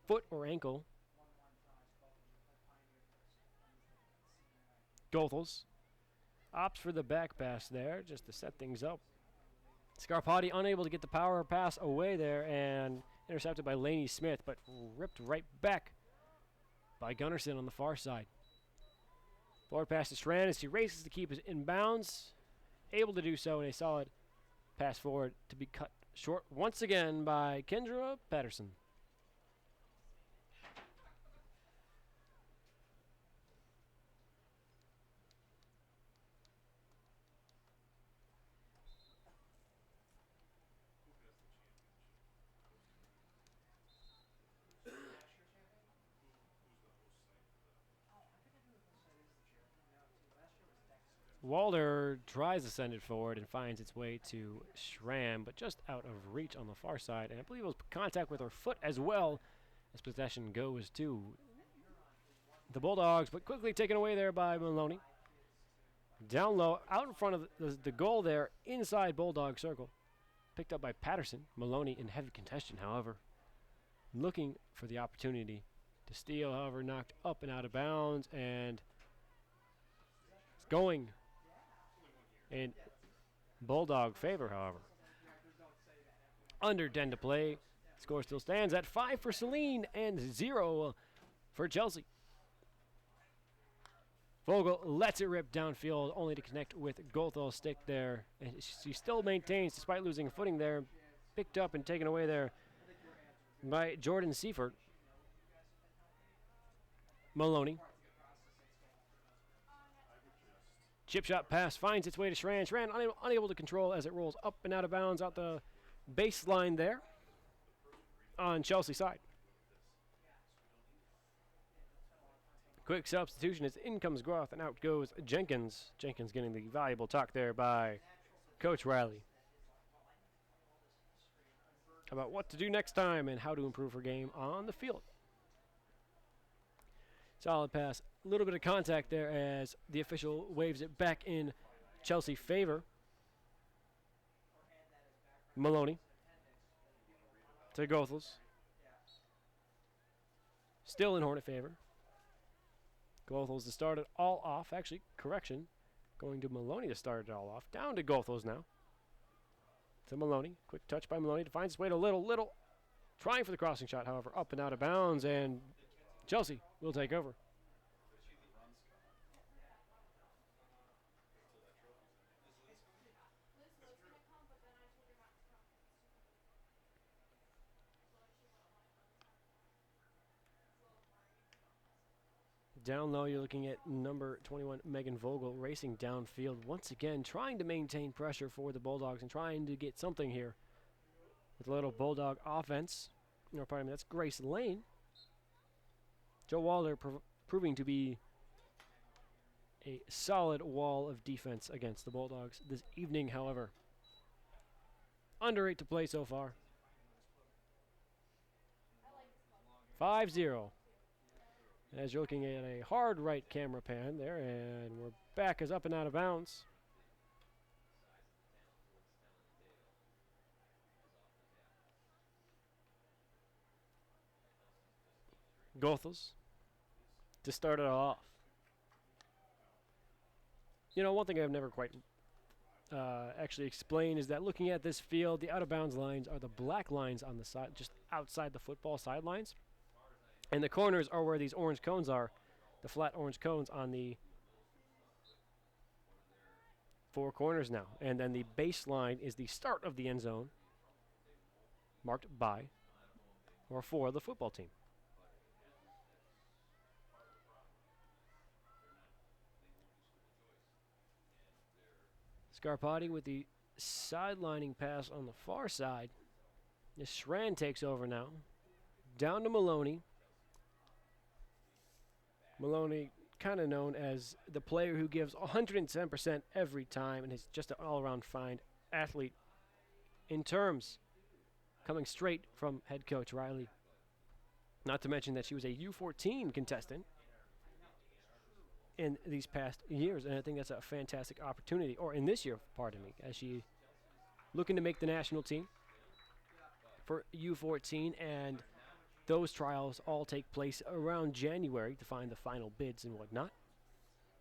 foot or ankle. Goethals opts for the back pass there just to set things up. Scarpati unable to get the power pass away there and intercepted by Lainey Smith, but ripped right back by Gunnarsson on the far side. Forward pass to Strand as he races to keep it in bounds. Able to do so in a solid pass forward to be cut short once again by Kendra Patterson. Walder tries to send it forward and finds its way to Schramm, but just out of reach on the far side. And I believe it was contact with her foot as well as possession goes to the Bulldogs, but quickly taken away there by Maloney. Down low, out in front of the goal there, inside Bulldog circle. Picked up by Patterson. Maloney in heavy contention, however. Looking for the opportunity to steal, however, knocked up and out of bounds, and it's going in Bulldog favor, however. Under 10 to play. Score still stands at 5 for Saline and 0 for Chelsea. Vogel lets it rip downfield, only to connect with Goethal's stick there. And she still maintains, despite losing footing there, picked up and taken away there by Jordan Seifert. Maloney. Chip shot pass finds its way to Schran. Schran unable to control as it rolls up and out of bounds out the baseline there on Chelsea side. Quick substitution as in comes Groth and out goes Jenkins. Jenkins getting the valuable talk there by Coach Riley about what to do next time and how to improve her game on the field. Solid pass. A little bit of contact there as the official waves it back in Chelsea favor. Maloney to Goethals. Still in Hornet favor. Goethals to start it all off. Actually, correction. Going to Maloney to start it all off. Down to Goethals now. To Maloney. Quick touch by Maloney to find his way to Little. Little trying for the crossing shot, however, up and out of bounds, and Chelsea will take over. Down low, you're looking at number 21, Megan Vogel, racing downfield once again, trying to maintain pressure for the Bulldogs and trying to get something here with a little Bulldog offense. No, pardon me, that's Grace Lane. Joe Walder proving to be a solid wall of defense against the Bulldogs this evening, however. Under 8 to play so far. 5-0. As you're looking at a hard right camera pan there, and we're back as up and out of bounds. Gothels to start it off. You know, one thing I've never quite actually explained is that looking at this field, the out of bounds lines are the black lines on the side, just outside the football sidelines. And the corners are where these orange cones are, the flat orange cones on the four corners now. And then the baseline is the start of the end zone, marked by or for the football team. Scarpati with the sidelining pass on the far side. This Shran takes over now. Down to Maloney. Maloney, kind of known as the player who gives 110% every time and is just an all-around fine athlete in terms coming straight from head coach Riley. Not to mention that she was a U14 contestant in these past years, and I think that's a fantastic opportunity, or in this year, pardon me, as she looking to make the national team for U14, and those trials all take place around January to find the final bids and whatnot.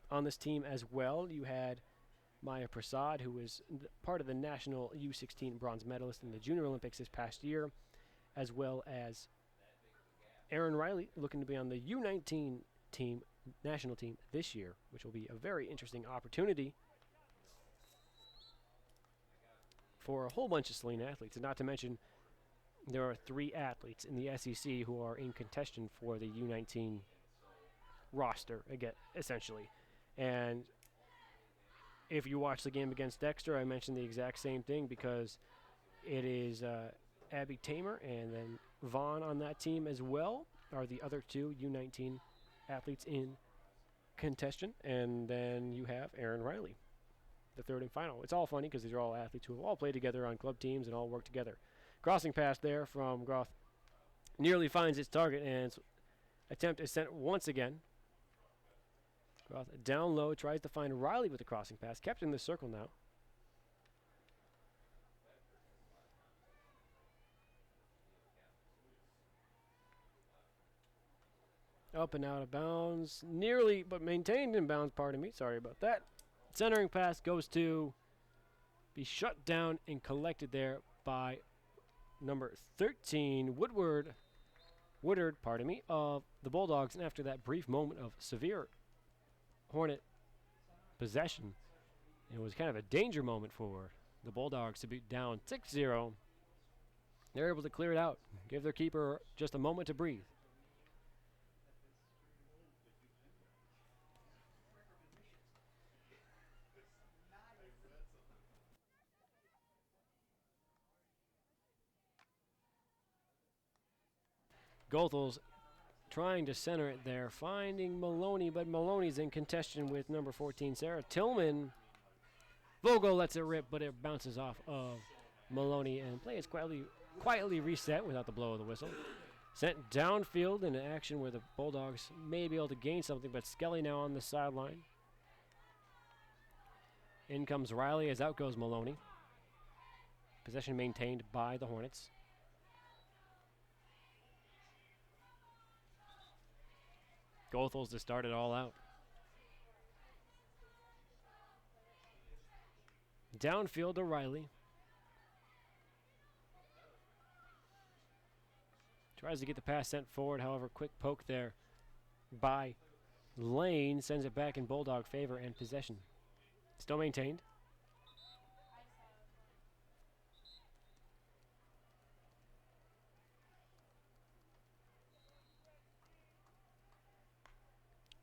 On this team as well, you had Maya Prasad, who was part of the national U16 bronze medalist in the Junior Olympics this past year, as well as Erin Riley, looking to be on the U19 team, national team this year, which will be a very interesting opportunity for a whole bunch of Saline athletes. And not to mention, there are 3 athletes in the SEC who are in contention for the U19 roster, again, essentially. And if you watch the game against Dexter, I mentioned the exact same thing, because it is Abby Tamer and then Vaughn on that team as well are the other 2 U19 athletes in contention. And then you have Erin Riley, the third and final. It's all funny because these are all athletes who have all played together on club teams and all work together. Crossing pass there from Groth nearly finds its target, and its attempt is sent once again. Groth down low, tries to find Riley with the crossing pass, kept in the circle now. Up and out of bounds, nearly, but maintained in bounds, pardon me, sorry about that. Centering pass goes to be shut down and collected there by number 13, Woodard, pardon me, of the Bulldogs. And after that brief moment of severe Hornet possession, it was kind of a danger moment for the Bulldogs to be down 6-0. They're able to clear it out, give their keeper just a moment to breathe. Goethals trying to center it there, finding Maloney, but Maloney's in contention with number 14, Sarah Tillman. Vogel lets it rip, but it bounces off of Maloney, and play is quietly reset without the blow of the whistle. Sent downfield in an action where the Bulldogs may be able to gain something, but Skelly now on the sideline. In comes Riley, as out goes Maloney. Possession maintained by the Hornets. Goethals to start it all out. Downfield to Riley. Tries to get the pass sent forward, however, quick poke there by Lane sends it back in Bulldog favor, and possession still maintained.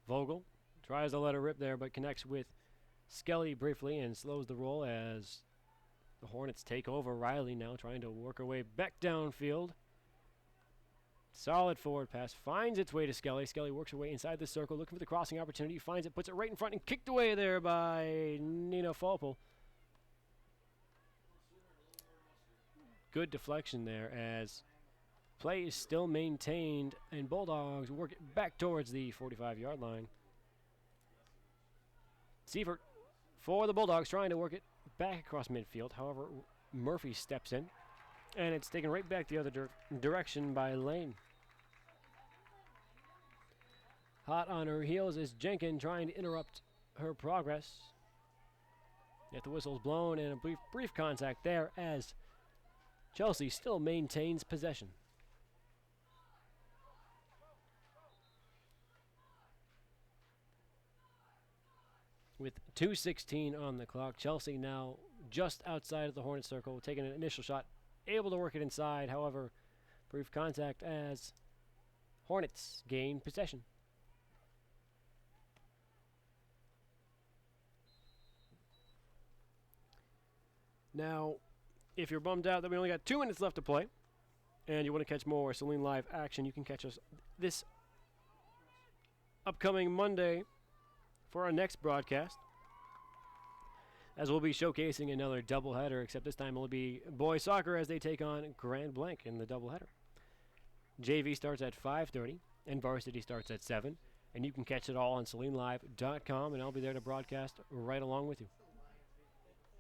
Vogel tries to let it rip there, but connects with Skelly briefly and slows the roll as the Hornets take over. Riley now trying to work her way back downfield. Solid forward pass, finds its way to Skelly. Skelly works her way inside the circle, looking for the crossing opportunity, finds it, puts it right in front, and kicked away there by Nina Falpel. Good deflection there as Play is still maintained, and Bulldogs work it back towards the 45-yard line. Seifert for the Bulldogs trying to work it back across midfield. However, Murphy steps in, and it's taken right back the other direction by Lane. Hot on her heels is Jenkins trying to interrupt her progress. Yet the whistle's blown and a brief contact there as Chelsea still maintains possession. With 2:16 on the clock, Chelsea now just outside of the Hornet circle, taking an initial shot, able to work it inside. However, brief contact as Hornets gain possession. Now, if you're bummed out that we only got 2 minutes left to play, and you want to catch more Saline Live action, you can catch us this upcoming Monday for our next broadcast, as we'll be showcasing another doubleheader, except this time it'll be boys soccer as they take on Grand Blanc in the doubleheader. JV starts at 5:30, and Varsity starts at 7, and you can catch it all on SalineLive.com, and I'll be there to broadcast right along with you.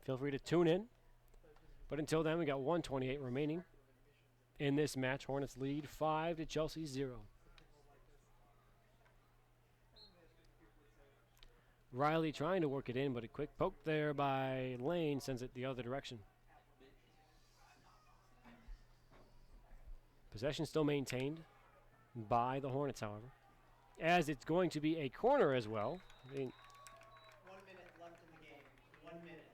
Feel free to tune in. But until then, we got 1:28 remaining in this match. Hornets lead 5 to Chelsea 0. Riley trying to work it in, but a quick poke there by Lane sends it the other direction. Possession still maintained by the Hornets, however, as it's going to be a corner as well. 1 minute left in the game. 1 minute.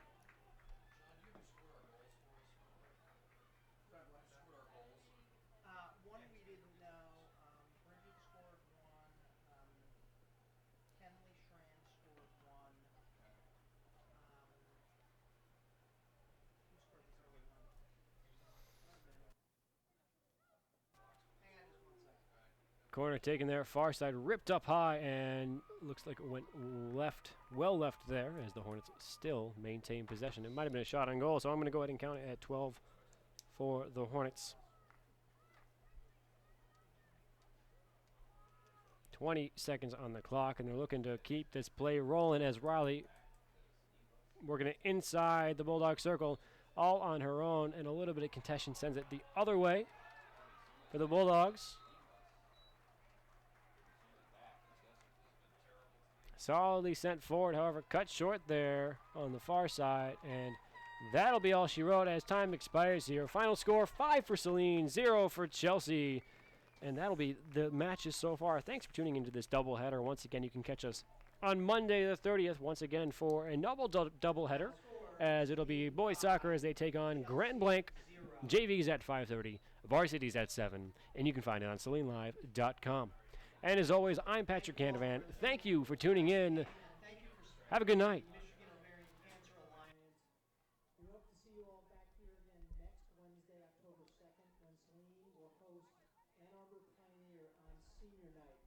One we didn't know. Bridget scored 1. Kenley Schran scored 1. Who scored this other one? Hang on just 1 second. Corner taken there, far side ripped up high, and looks like it went left, well left there, as the Hornets still maintain possession. It might have been a shot on goal, so I'm going to go ahead and count it at 12 for the Hornets. 20 seconds on the clock, and they're looking to keep this play rolling as Riley working it inside the Bulldog circle, all on her own, and a little bit of contention sends it the other way for the Bulldogs. Solidly sent forward, however, cut short there on the far side, and that'll be all she wrote as time expires here. Final score, 5 for Saline, 0 for Chelsea. And that'll be the matches so far. Thanks for tuning into this doubleheader. Once again, you can catch us on Monday the 30th, once again, for a doubleheader, as it'll be boys soccer as they take on Grand Blanc. JV's at 5:30, Varsity's at 7, and you can find it on SalineLive.com. And as always, I'm Patrick Candovan. Thank you for tuning in. Have a good night. We hope to see you all back here again next Wednesday, October 2nd, when Saline will host Ann Arbor Pioneer on Senior Night.